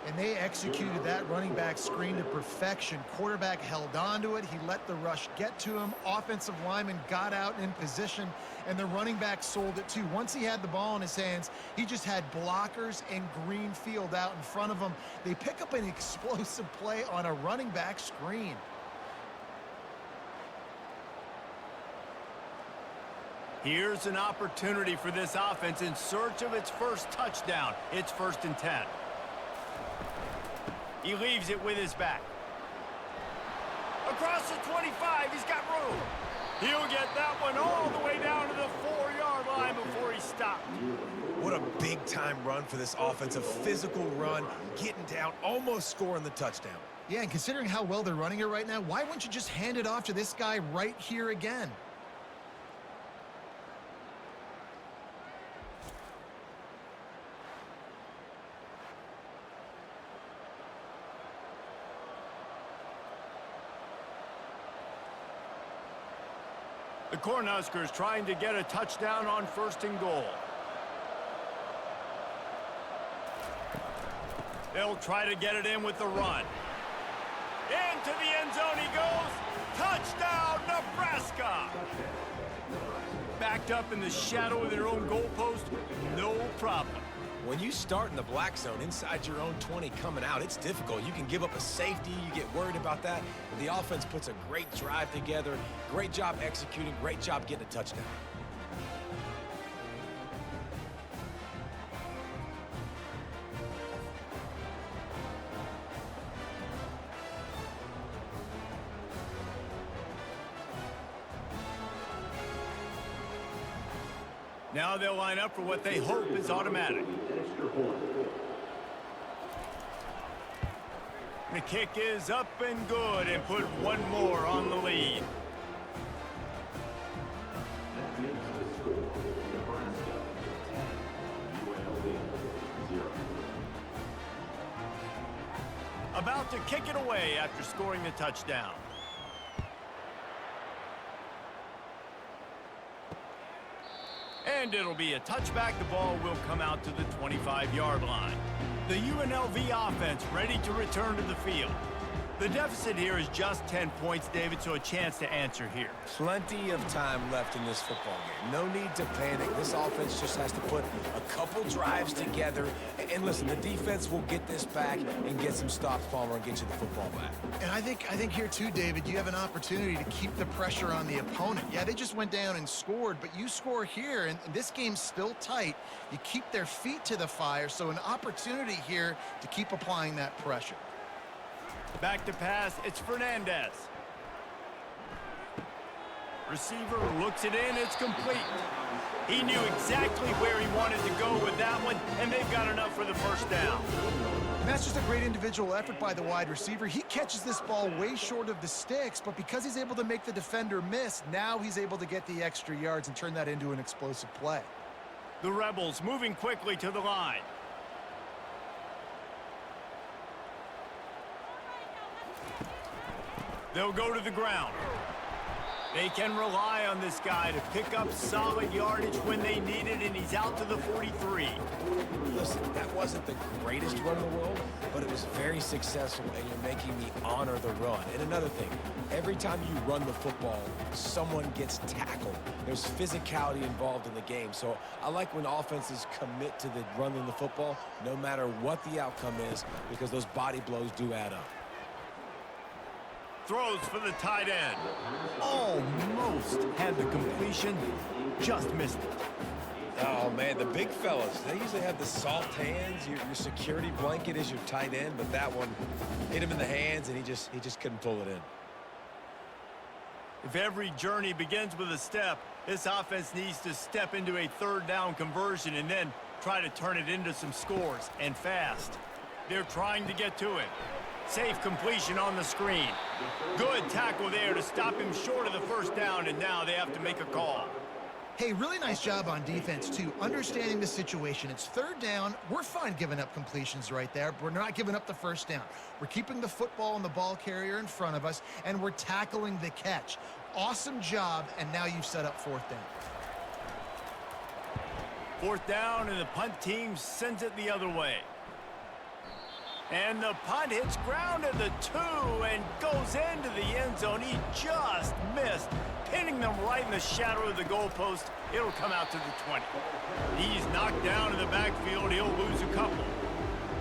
And they executed that running back screen to perfection. Quarterback held on to it. He let the rush get to him. Offensive lineman got out in position, and the running back sold it too. Once he had the ball in his hands, he just had blockers and green field out in front of him. They pick up an explosive play on a running back screen. Here's an opportunity for this offense in search of its first touchdown. It's 1st and 10. He leaves it with his back. Across the 25, he's got room. He'll get that one all the way down to the 4-yard line before he stopped. What a big-time run for this offense. A physical run, getting down, almost scoring the touchdown. Yeah, and considering how well they're running it right now, why wouldn't you just hand it off to this guy right here again? The Cornhuskers trying to get a touchdown on 1st and goal. They'll try to get it in with the run. Into the end zone he goes. Touchdown, Nebraska! Backed up in the shadow of their own goalpost, no problem. When you start in the black zone inside your own 20 coming out, it's difficult. You can give up a safety. You get worried about that. But the offense puts a great drive together. Great job executing. Great job getting a touchdown. Now they'll line up for what they hope is automatic. The kick is up and good and put one more on the lead. That makes the score Nebraska 10, UNLV 0. About to kick it away after scoring the touchdown. And it'll be a touchback. The ball will come out to the 25-yard line. The UNLV offense ready to return to the field. The deficit here is just 10 points, David, so a chance to answer here. Plenty of time left in this football game. No need to panic. This offense just has to put a couple drives together. And listen, the defense will get this back and get some stops, Palmer, and get you the football back. And I think here too, David, you have an opportunity to keep the pressure on the opponent. Yeah, they just went down and scored, but you score here, and this game's still tight. You keep their feet to the fire, so an opportunity here to keep applying that pressure. Back to pass, it's Fernandez. Receiver looks it in, it's complete. He knew exactly where he wanted to go with that one, and they've got enough for the first down. And that's just a great individual effort by the wide receiver. He catches this ball way short of the sticks, but because he's able to make the defender miss, now he's able to get the extra yards and turn that into an explosive play. The Rebels moving quickly to the line. They'll go to the ground. They can rely on this guy to pick up solid yardage when they need it, and he's out to the 43. Listen, that wasn't the greatest run in the world, but it was very successful, and you're making me honor the run. And another thing, every time you run the football, someone gets tackled. There's physicality involved in the game. So I like when offenses commit to the running the football, no matter what the outcome is, because those body blows do add up. Throws for the tight end. Almost had the completion, just missed it. Oh, man, the big fellas, they usually have the soft hands. Your security blanket is your tight end, but that one hit him in the hands, and he just couldn't pull it in. If every journey begins with a step, this offense needs to step into a third down conversion and then try to turn it into some scores, and fast. They're trying to get to it. Safe completion on the screen. Good tackle there to stop him short of the first down, and now they have to make a call. Hey, really nice job on defense, too, understanding the situation. It's third down. We're fine giving up completions right there, but we're not giving up the first down. We're keeping the football and the ball carrier in front of us, and we're tackling the catch. Awesome job, and now you've set up fourth down. Fourth down, and the punt team sends it the other way. And the punt hits ground at the 2 and goes into the end zone. He just missed, pinning them right in the shadow of the goalpost. It'll come out to the 20. He's knocked down in the backfield. He'll lose a couple.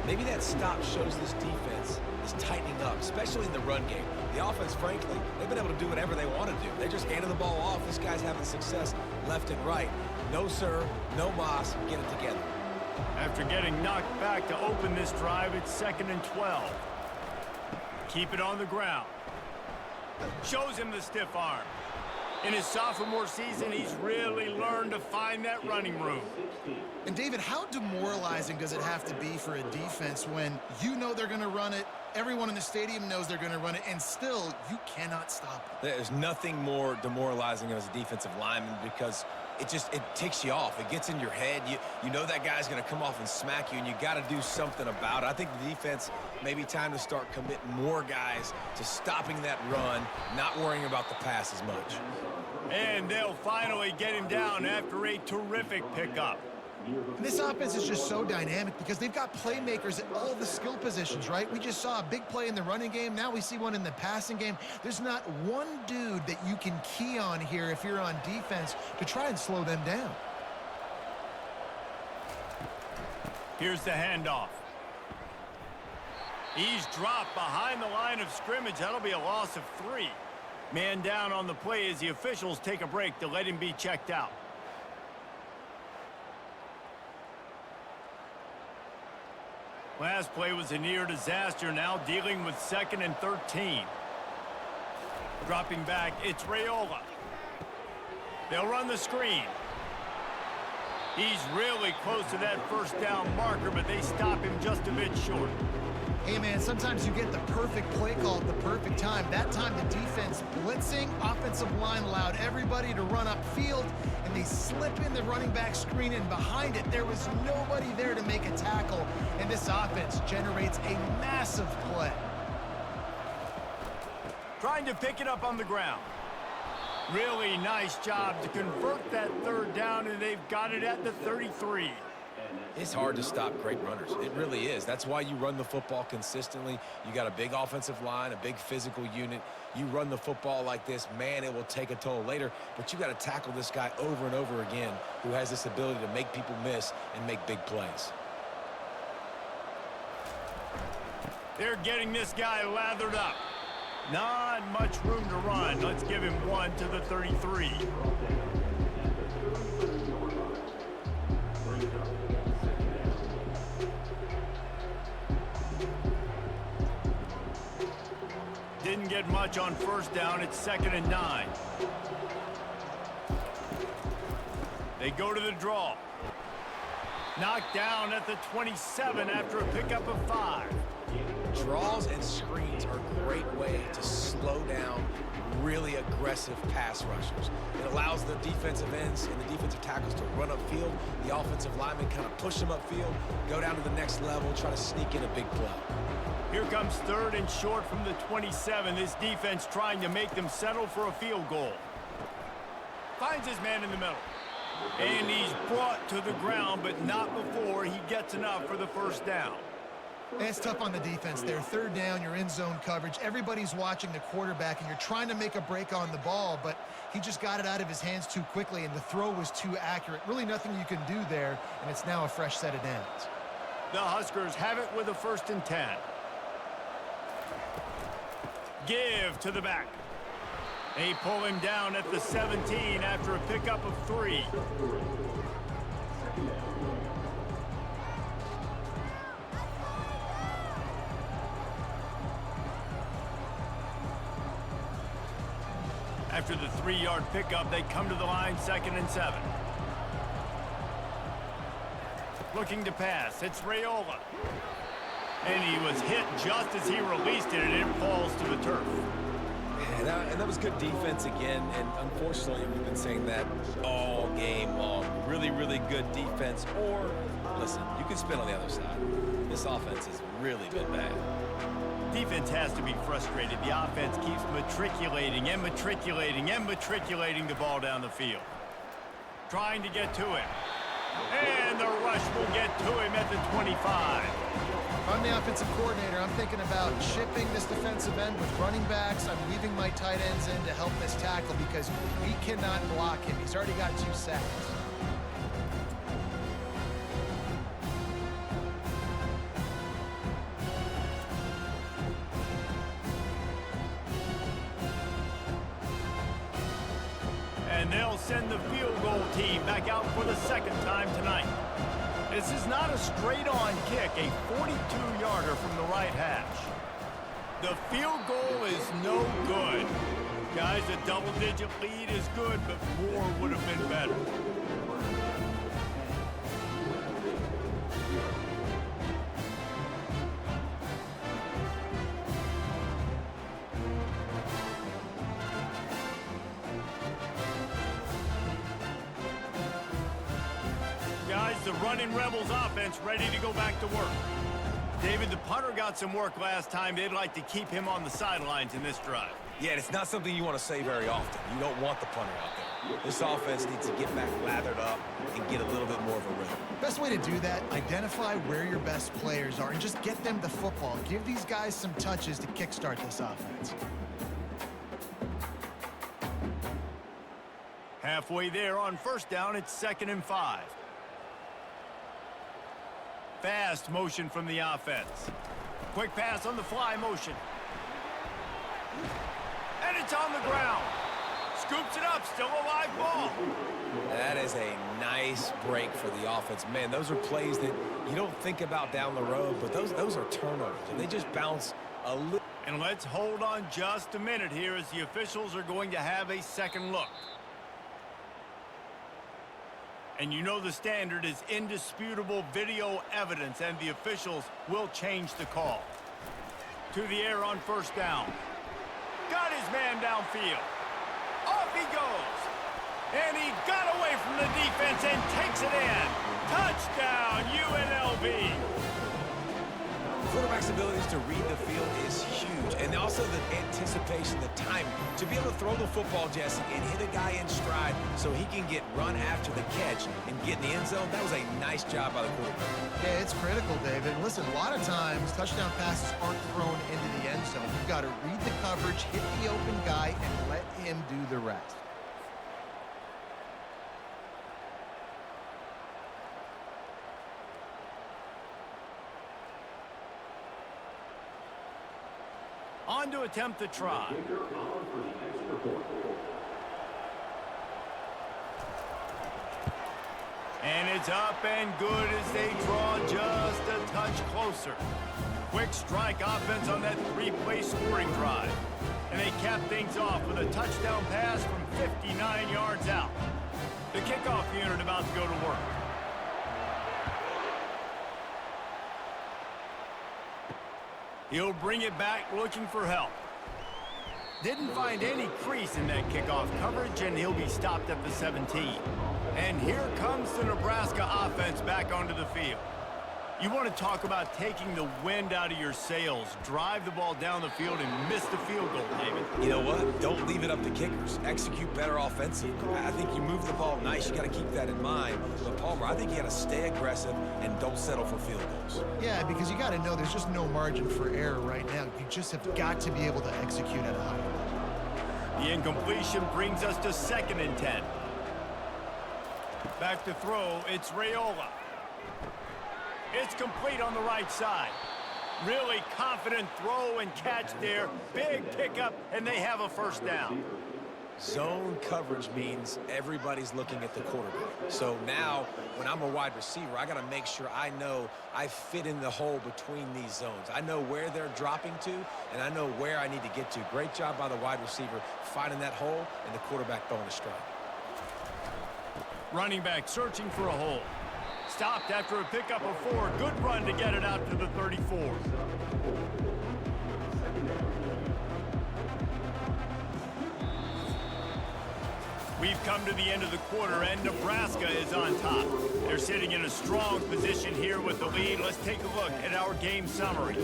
Maybe that stop shows this defense is tightening up, especially in the run game. The offense, frankly, they've been able to do whatever they want to do. They just handed the ball off. This guy's having success left and right. No, sir, no mas. Get it together. After getting knocked back to open this drive, it's 2nd and 12. Keep it on the ground. Shows him the stiff arm. In his sophomore season, he's really learned to find that running room. And, David, how demoralizing does it have to be for a defense when you know they're going to run it, everyone in the stadium knows they're going to run it, and still you cannot stop it? There's nothing more demoralizing as a defensive lineman because it ticks you off. It gets in your head. You know that guy's going to come off and smack you, and you got to do something about it. I think the defense may be time to start committing more guys to stopping that run, not worrying about the pass as much. And they'll finally get him down after a terrific pickup. And this offense is just so dynamic because they've got playmakers at all the skill positions, right? We just saw a big play in the running game. Now we see one in the passing game. There's not one dude that you can key on here if you're on defense to try and slow them down. Here's the handoff. He's dropped behind the line of scrimmage. That'll be a loss of 3. Man down on the play as the officials take a break to let him be checked out. Last play was a near disaster, now dealing with 2nd and 13. Dropping back, it's Raiola. They'll run the screen. He's really close to that first down marker, but they stop him just a bit short. Hey, man, sometimes you get the perfect play call at the perfect time. That time, the defense blitzing, offensive line allowed everybody to run upfield, and they slip in the running back screen, and behind it, there was nobody there to make a tackle, and this offense generates a massive play. Trying to pick it up on the ground. Really nice job to convert that third down, and they've got it at the 33. It's hard to stop great runners. It really is. That's why you run the football consistently. You got a big offensive line, a big physical unit. You run the football like this, man, it will take a toll later. But you got to tackle this guy over and over again who has this ability to make people miss and make big plays. They're getting this guy lathered up. Not much room to run. Let's give him one to the 33. Didn't get much on first down. It's 2nd and 9. They go to the draw. Knocked down at the 27 after a pickup of 5. Draws and screens are a great way to slow down really aggressive pass rushers. It allows the defensive ends and the defensive tackles to run upfield. The offensive linemen kind of push them upfield, go down to the next level, try to sneak in a big play. Here comes 3rd and short from the 27. This defense trying to make them settle for a field goal. Finds his man in the middle. And he's brought to the ground, but not before he gets enough for the first down. It's tough on the defense there. 3rd down, you're in zone coverage. Everybody's watching the quarterback, and you're trying to make a break on the ball, but he just got it out of his hands too quickly, and the throw was too accurate. Really nothing you can do there, and it's now a fresh set of downs. The Huskers have it with a 1st and 10. Give to the back. They pull him down at the 17 after a pickup of 3. After the 3-yard pickup, they come to the line, 2nd and 7. Looking to pass, it's Raiola. And he was hit just as he released it, and it falls to the turf. And that was good defense again, and unfortunately, we've been saying that all game long. Really, really good defense, or, listen, you can spin on the other side. This offense has really been bad. Defense has to be frustrated. The offense keeps matriculating and matriculating and matriculating the ball down the field. Trying to get to him. And the rush will get to him at the 25. I'm the offensive coordinator. I'm thinking about shipping this defensive end with running backs. I'm leaving my tight ends in to help this tackle because we cannot block him. He's already got 2 sacks. And they'll send the field goal team back out for the 2nd time tonight. This is not a straight-on kick, a 42-yarder from the right hash. The field goal is no good. Guys, a double-digit lead is good, but more would have been better. Guys, the running Rebels offense ready to go back to work. David, the punter got some work last time. They'd like to keep him on the sidelines in this drive. Yeah, it's not something you want to say very often. You don't want the punter out there. This offense needs to get back lathered up and get a little bit more of a rhythm. Best way to do that, identify where your best players are and just get them the football. Give these guys some touches to kickstart this offense. Halfway there on first down, it's 2nd and 5. Fast motion from the offense. Quick pass on the fly motion. And it's on the ground. Scoops it up, still a live ball. That is a nice break for the offense. Man, those are plays that you don't think about down the road, but those are turnovers, and they just bounce a little. And let's hold on just a minute here as the officials are going to have a second look. And you know the standard is indisputable video evidence, and the officials will change the call. To the air on first down. Got his man downfield. Off he goes. And he got away from the defense and takes it in. Touchdown, UNLV. Quarterback's abilities to read the field is huge, and also the anticipation, the timing. To be able to throw the football, Jesse, and hit a guy in stride so he can get run after the catch and get in the end zone, that was a nice job by the quarterback. Yeah, it's critical, David. Listen, a lot of times touchdown passes aren't thrown into the end zone. You've got to read the coverage, hit the open guy, and let him do the rest. On to attempt the try. And it's up and good as they draw just a touch closer. Quick strike offense on that three-play scoring drive. And they cap things off with a touchdown pass from 59 yards out. The kickoff unit about to go to work. He'll bring it back looking for help. Didn't find any crease in that kickoff coverage, and he'll be stopped at the 17. And here comes the Nebraska offense back onto the field. You want to talk about taking the wind out of your sails. Drive the ball down the field and miss the field goal, David. You know what? Don't leave it up to kickers. Execute better offensively. I think you move the ball nice. You got to keep that in mind. But Palmer, I think you got to stay aggressive and don't settle for field goals. Yeah, because you got to know there's just no margin for error right now. You just have got to be able to execute at a high level. The incompletion brings us to 2nd and 10. Back to throw, it's Raiola. It's complete on the right side. Really confident throw and catch there. Big pickup, and they have a first down. Zone coverage means everybody's looking at the quarterback. So now, when I'm a wide receiver, I got to make sure I know I fit in the hole between these zones. I know where they're dropping to, and I know where I need to get to. Great job by the wide receiver finding that hole, and the quarterback throwing a strike. Running back searching for a hole. Stopped after a pickup of 4. Good run to get it out to the 34. We've come to the end of the quarter, and Nebraska is on top. They're sitting in a strong position here with the lead. Let's take a look at our game summary.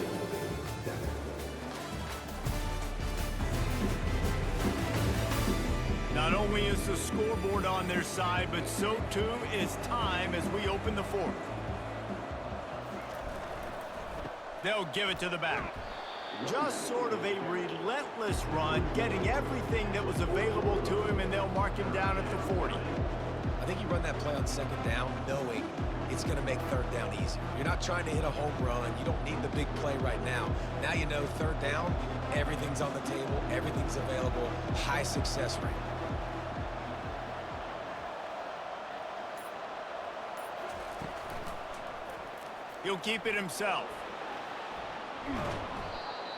Not only is the scoreboard on their side, but so too is time as we open the 4th. They'll give it to the back. Just sort of a relentless run, getting everything that was available to him, and they'll mark him down at the 40. I think you run that play on 2nd down knowing it's going to make 3rd down easier. You're not trying to hit a home run. You don't need the big play right now. Now you know 3rd down, everything's on the table, everything's available, high success rate. He'll keep it himself.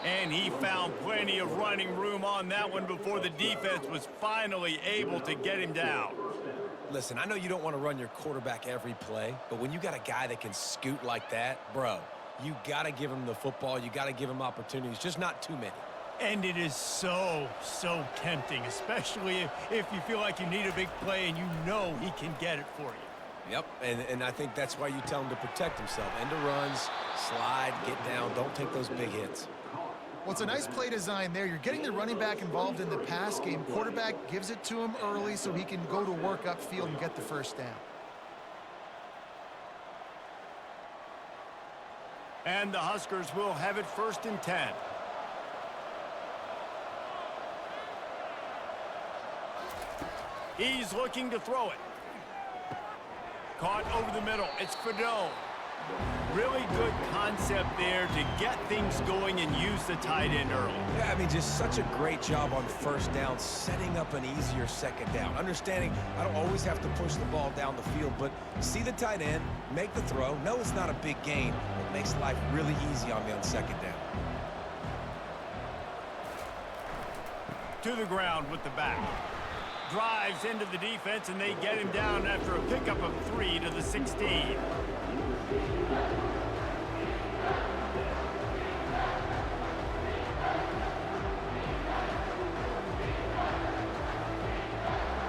And he found plenty of running room on that one before the defense was finally able to get him down. Listen, I know you don't want to run your quarterback every play, but when you got a guy that can scoot like that, bro, you got to give him the football. You got to give him opportunities, just not too many. And it is so tempting, especially if you feel like you need a big play and you know he can get it for you. Yep, and I think that's why you tell him to protect himself. End of runs, slide, get down, don't take those big hits. Well, it's a nice play design there. You're getting the running back involved in the pass game. Quarterback gives it to him early so he can go to work upfield and get the first down. And the Huskers will have it 1st and 10. He's looking to throw it. Caught over the middle. It's Fedone. Really good concept there to get things going and use the tight end early. Yeah, I mean, just such a great job on 1st down, setting up an easier 2nd down. Understanding I don't always have to push the ball down the field, but see the tight end, make the throw. No, it's not a big gain. It makes life really easy on me on 2nd down. To the ground with the back. Drives into the defense, and they get him down after a pickup of 3 to the 16.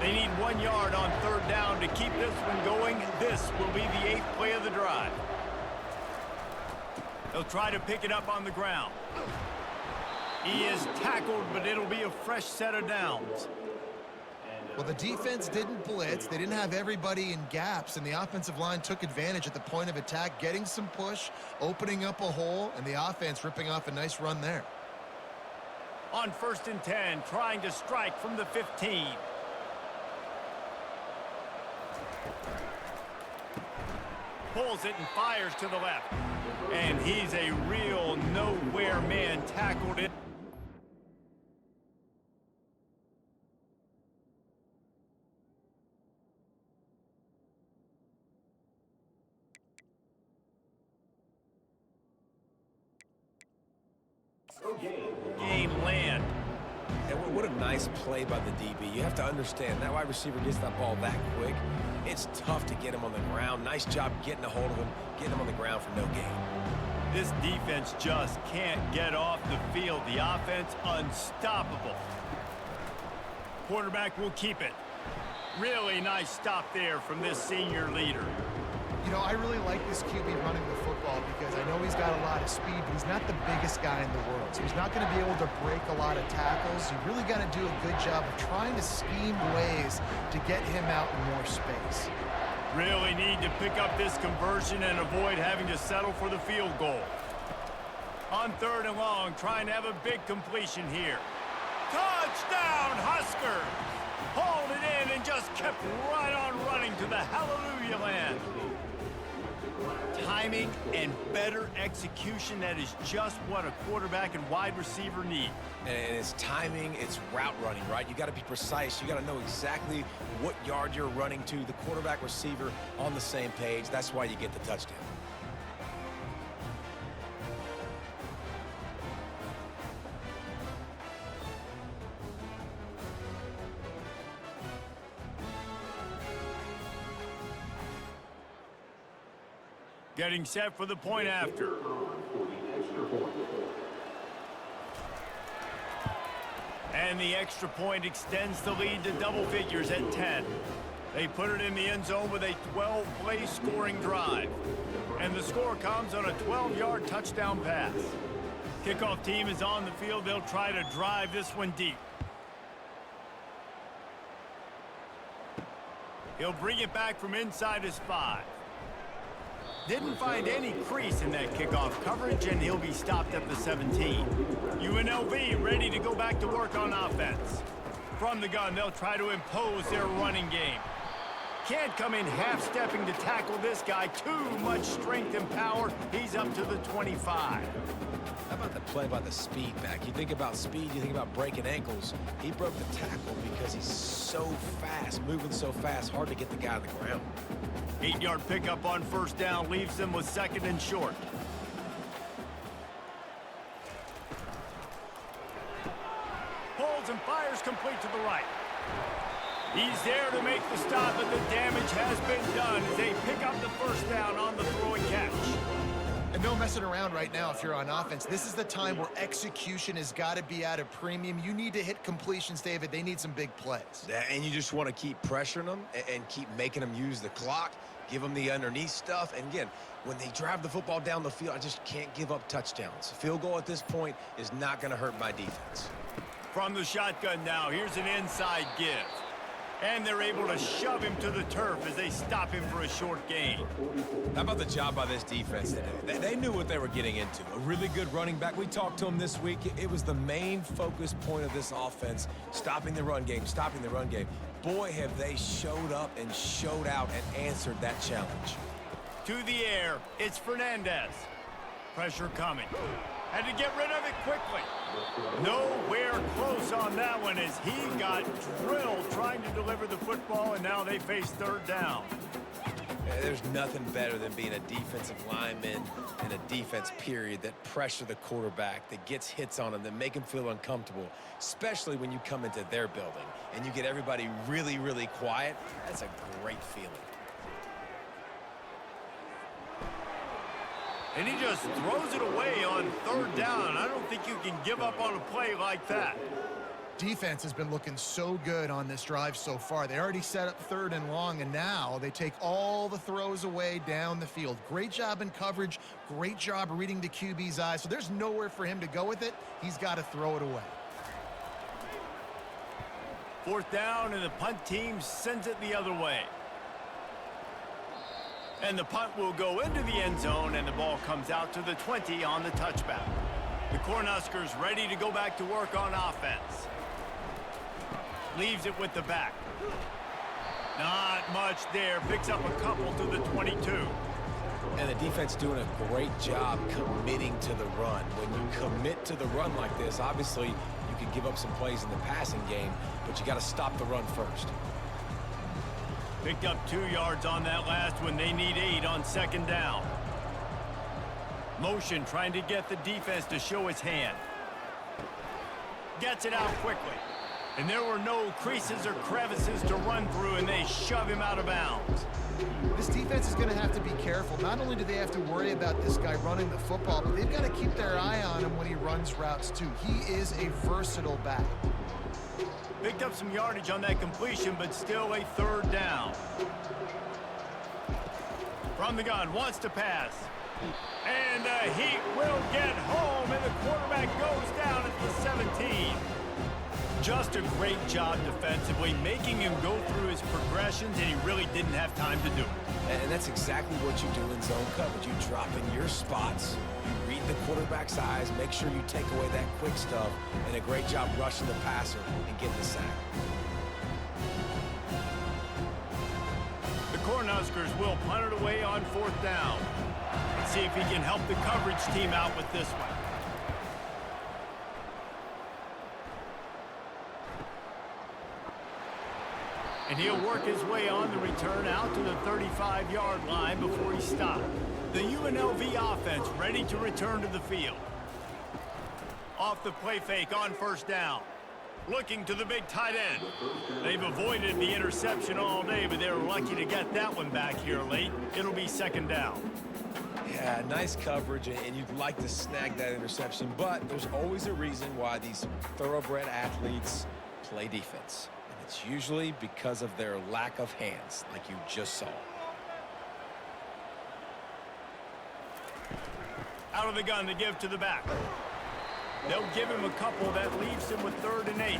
They need 1 yard on third down to keep this one going. This will be the 8th play of the drive. They'll try to pick it up on the ground. He is tackled, but it'll be a fresh set of downs. Well, the defense didn't blitz. They didn't have everybody in gaps, and the offensive line took advantage at the point of attack, getting some push, opening up a hole, and the offense ripping off a nice run there. On 1st and 10, trying to strike from the 15. Pulls it and fires to the left. And he's a real nowhere man, tackled it. Game land. And what a nice play by the DB. You have to understand, that wide receiver gets that ball that quick. It's tough to get him on the ground. Nice job getting a hold of him, getting him on the ground for no gain. This defense just can't get off the field. The offense unstoppable. Quarterback will keep it. Really nice stop there from this senior leader. You know, I really like this QB running the football because I know he's got a lot of speed, but he's not the biggest guy in the world. So he's not going to be able to break a lot of tackles. You really got to do a good job of trying to scheme ways to get him out in more space. Really need to pick up this conversion and avoid having to settle for the field goal. On 3rd and long, trying to have a big completion here. Touchdown, Huskers! Hauled it in and just kept right on running to the hallelujah land. Timing and better execution, that is just what a quarterback and wide receiver need. And it's timing, it's route running, right? You got to be precise. You got to know exactly what yard you're running to. The quarterback, receiver on the same page. That's why you get the touchdown. Getting set for the point after. And the extra point extends the lead to double figures at 10. They put it in the end zone with a 12-play scoring drive. And the score comes on a 12-yard touchdown pass. Kickoff team is on the field. They'll try to drive this one deep. He'll bring it back from inside his 5. Didn't find any crease in that kickoff coverage, and he'll be stopped at the 17. UNLV ready to go back to work on offense. From the gun, they'll try to impose their running game. Can't come in half-stepping to tackle this guy. Too much strength and power. He's up to the 25. How about the play by the speed back? You think about speed, you think about breaking ankles. He broke the tackle because he's so fast, moving so fast, hard to get the guy on the ground. 8-yard pickup on 1st down leaves them with 2nd and short. Pulls and fires complete to the right. He's there to make the stop, but the damage has been done as they pick up the 1st down on the throw and catch. And no messing around right now if you're on offense. This is the time where execution has got to be at a premium. You need to hit completions, David. They need some big plays. And you just want to keep pressuring them and keep making them use the clock, give them the underneath stuff. And again, when they drive the football down the field, I just can't give up touchdowns. Field goal at this point is not going to hurt my defense. From the shotgun now, here's an inside give. And they're able to shove him to the turf as they stop him for a short gain. How about the job by this defense today? They knew what they were getting into. A really good running back. We talked to him this week. It was the main focus point of this offense, stopping the run game, stopping the run game. Boy, have they showed up and showed out and answered that challenge. To the air, it's Fernandez. Pressure coming. Had to get rid of it quickly. Nowhere close on that one as he got drilled trying to deliver the football, and now they face 3rd down. There's nothing better than being a defensive lineman and a defense period that pressure the quarterback, that gets hits on him, that make him feel uncomfortable, especially when you come into their building and you get everybody really, really quiet. That's a great feeling. And he just throws it away on 3rd down. I don't think you can give up on a play like that. Defense has been looking so good on this drive so far. They already set up 3rd and long, and now they take all the throws away down the field. Great job in coverage, great job reading the QB's eyes. So there's nowhere for him to go with it. He's got to throw it away. 4th down, and the punt team sends it the other way. And the punt will go into the end zone, and the ball comes out to the 20 on the touchback. The Cornhuskers ready to go back to work on offense. Leaves it with the back. Not much there. Picks up a couple to the 22. And the defense doing a great job committing to the run. When you commit to the run like this, obviously you can give up some plays in the passing game, but you got to stop the run first. Picked up 2 yards on that last one. They need 8 on 2nd down. Motion trying to get the defense to show his hand. Gets it out quickly. And there were no creases or crevices to run through, and they shove him out of bounds. This defense is going to have to be careful. Not only do they have to worry about this guy running the football, but they've got to keep their eye on him when he runs routes too. He is a versatile back. Picked up some yardage on that completion, but still a 3rd down. From the gun, wants to pass. And the Heat will get home, and the quarterback goes down at the 17. Just a great job defensively, making him go through his progressions, and he really didn't have time to do it. And that's exactly what you do in zone coverage. You drop in your spots, you read the quarterback's eyes, make sure you take away that quick stuff, and a great job rushing the passer and getting the sack. The Cornhuskers will punt it away on 4th down. Let's see if he can help the coverage team out with this one. And he'll work his way on the return out to the 35-yard line before he stopped. The UNLV offense ready to return to the field. Off the play fake on 1st down. Looking to the big tight end. They've avoided the interception all day, but they were lucky to get that one back here late. It'll be 2nd down. Yeah, nice coverage, and you'd like to snag that interception, but there's always a reason why these thoroughbred athletes play defense. It's usually because of their lack of hands, like you just saw. Out of the gun to give to the back. They'll give him a couple. That leaves him with 3rd and 8.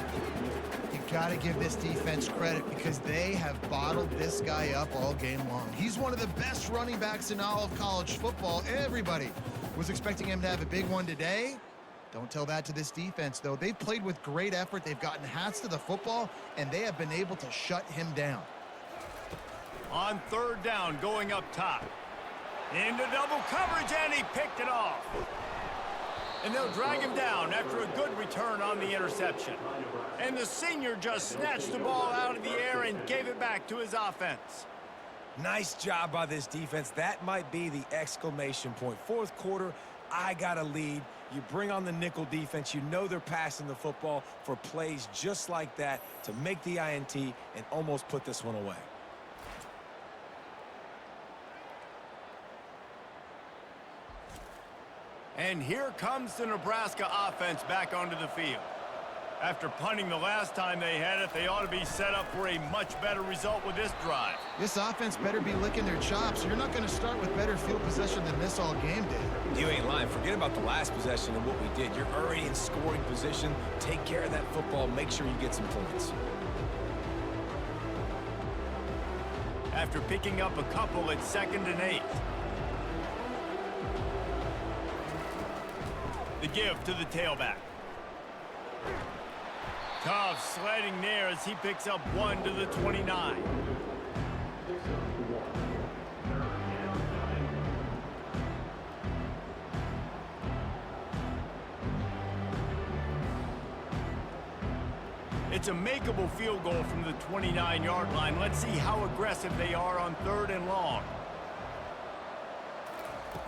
You got to give this defense credit because they have bottled this guy up all game long. He's one of the best running backs in all of college football. Everybody was expecting him to have a big one today. Don't tell that to this defense, though. They've played with great effort. They've gotten hats to the football, and they have been able to shut him down. On 3rd down, going up top. Into double coverage, and he picked it off. And they'll drag him down after a good return on the interception. And the senior just snatched the ball out of the air and gave it back to his offense. Nice job by this defense. That might be the exclamation point. 4th quarter, I got a lead. You bring on the nickel defense. You know they're passing the football for plays just like that to make the INT and almost put this one away. And here comes the Nebraska offense back onto the field. After punting the last time they had it, they ought to be set up for a much better result with this drive. This offense better be licking their chops. You're not going to start with better field possession than this all game did. You ain't lying. Forget about the last possession and what we did. You're already in scoring position. Take care of that football. Make sure you get some points. After picking up a couple, it's 2nd and 8. The give to the tailback. Tough sledding there as he picks up 1 to the 29. It's a makeable field goal from the 29-yard line. Let's see how aggressive they are on 3rd and long.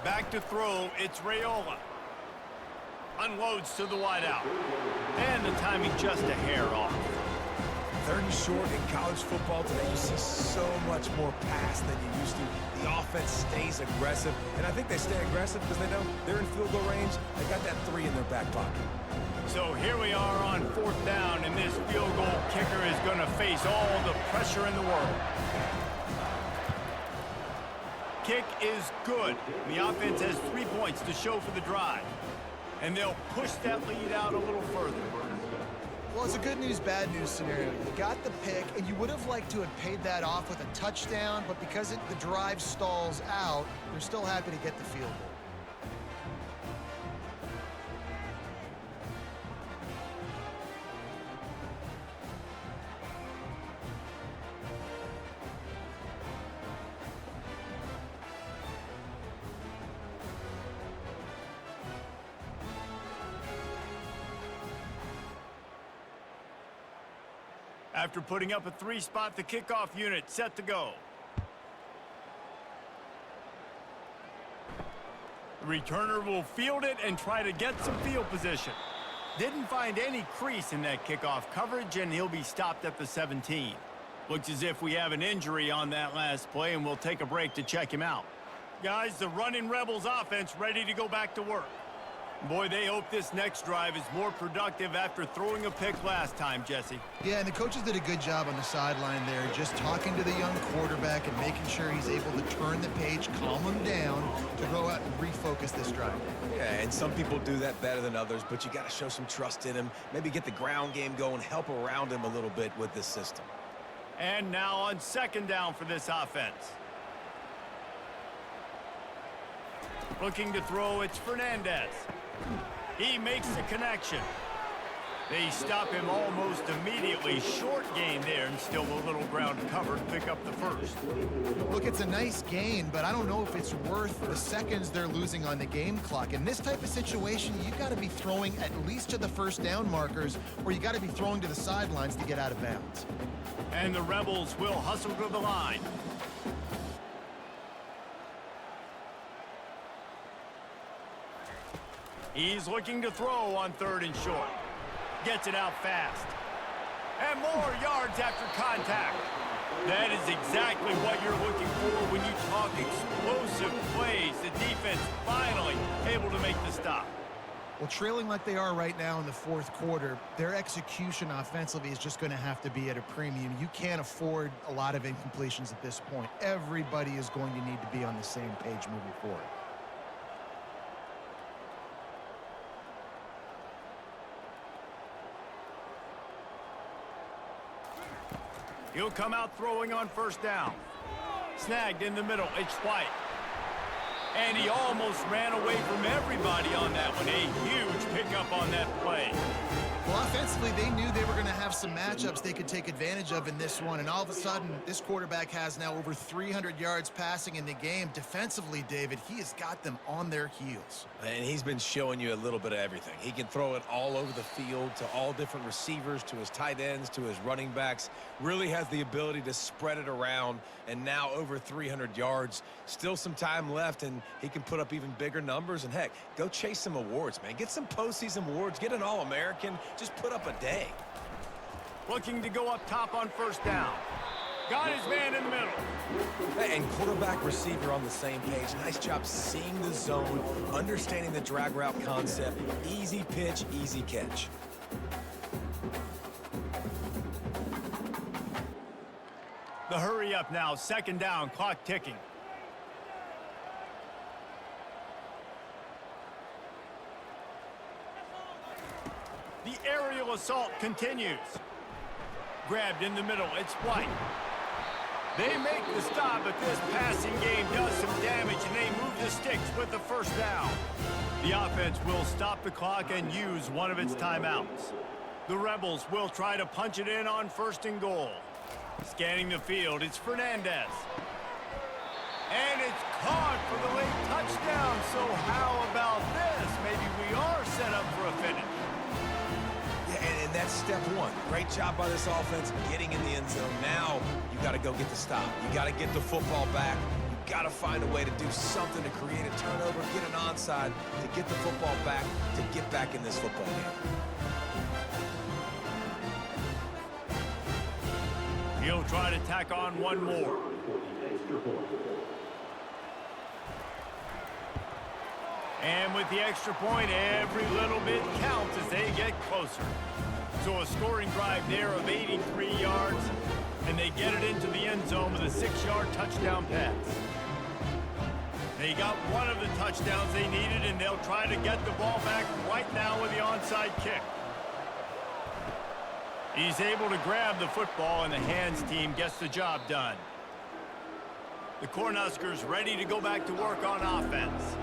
Back to throw, it's Raiola. Unloads to the wideout. And the timing just a hair off. 3rd and short in college football today. You see so much more pass than you used to. The offense stays aggressive, and I think they stay aggressive because they know they're in field goal range. They got that 3 in their back pocket. So here we are on 4th down, and this field goal kicker is going to face all the pressure in the world. Kick is good. The offense has 3 points to show for the drive. And they'll push that lead out a little further. Well, it's a good news, bad news scenario. You got the pick, and you would have liked to have paid that off with a touchdown, but because the drive stalls out, they're still happy to get the field goal. After putting up a 3-spot, the kickoff unit set to go. The returner will field it and try to get some field position. Didn't find any crease in that kickoff coverage, and he'll be stopped at the 17. Looks as if we have an injury on that last play, and we'll take a break to check him out. Guys, the running Rebels offense ready to go back to work. Boy, they hope this next drive is more productive after throwing a pick last time, Jesse. Yeah, and the coaches did a good job on the sideline there, just talking to the young quarterback and making sure he's able to turn the page, calm him down to go out and refocus this drive. Yeah, and some people do that better than others, but you got to show some trust in him, maybe get the ground game going, help around him a little bit with this system. And now on 2nd down for this offense. Looking to throw, it's Fernandez. He makes the connection. They stop him almost immediately. Short gain there, and still a little ground covered. Pick up the first. Look, it's a nice gain, but I don't know if it's worth the seconds they're losing on the game clock. In this type of situation, you got to be throwing at least to the 1st down markers, or you got to be throwing to the sidelines to get out of bounds. And the Rebels will hustle to the line. He's looking to throw on 3rd and short. Gets it out fast. And more yards after contact. That is exactly what you're looking for when you talk explosive plays. The defense finally able to make the stop. Well, trailing like they are right now in the 4th quarter, their execution offensively is just going to have to be at a premium. You can't afford a lot of incompletions at this point. Everybody is going to need to be on the same page moving forward. He'll come out throwing on 1st down. Snagged in the middle. It's White. And he almost ran away from everybody on that one. A huge pickup on that play. Well, offensively, they knew they were going to have some matchups they could take advantage of in this one. And all of a sudden, this quarterback has now over 300 yards passing in the game. Defensively, David, he has got them on their heels. And he's been showing you a little bit of everything. He can throw it all over the field to all different receivers, to his tight ends, to his running backs. Really has the ability to spread it around, and now over 300 yards. Still some time left, and he can put up even bigger numbers. And, heck, go chase some awards, man. Get some postseason awards. Get an All-American. Just put up a day. Looking to go up top on 1st down. Got his man in the middle. Hey, and quarterback receiver on the same page. Nice job seeing the zone, understanding the drag route concept. Easy pitch, easy catch. The hurry up now. 2nd down. Clock ticking. The aerial assault continues. Grabbed in the middle. It's White. They make the stop, but this passing game does some damage, and they move the sticks with the 1st down. The offense will stop the clock and use one of its timeouts. The Rebels will try to punch it in on 1st and goal. Scanning the field, it's Fernandez. And it's caught for the late touchdown. So how about this? Maybe we are set up for a finish. Yeah, and that's step one. Great job by this offense getting in the end zone. Now you got to go get the stop. You got to get the football back. You got to find a way to do something to create a turnover, get an onside, to get the football back, to get back in this football game. He'll try to tack on one more. And with the extra point, every little bit counts as they get closer. So a scoring drive there of 83 yards, and they get it into the end zone with a 6-yard touchdown pass. They got one of the touchdowns they needed, and they'll try to get the ball back right now with the onside kick. He's able to grab the football, and the hands team gets the job done. The Cornhuskers ready to go back to work on offense.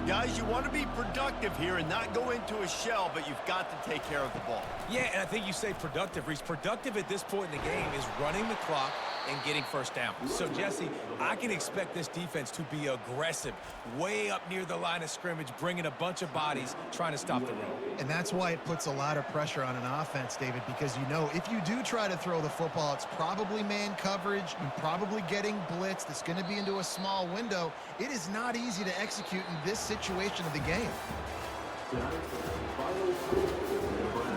Guys, you want to be productive here and not go into a shell, but you've got to take care of the ball. Yeah, and I think you say productive, Reese. Productive at this point in the game is running the clock and getting first down. So, Jesse, I can expect this defense to be aggressive, way up near the line of scrimmage, bringing a bunch of bodies, trying to stop the run. And that's why it puts a lot of pressure on an offense, David, because you know if you do try to throw the football, it's probably man coverage. You're probably getting blitzed. It's going to be into a small window. It is not easy to execute in this situation of the game. Tonight's final score, Nebraska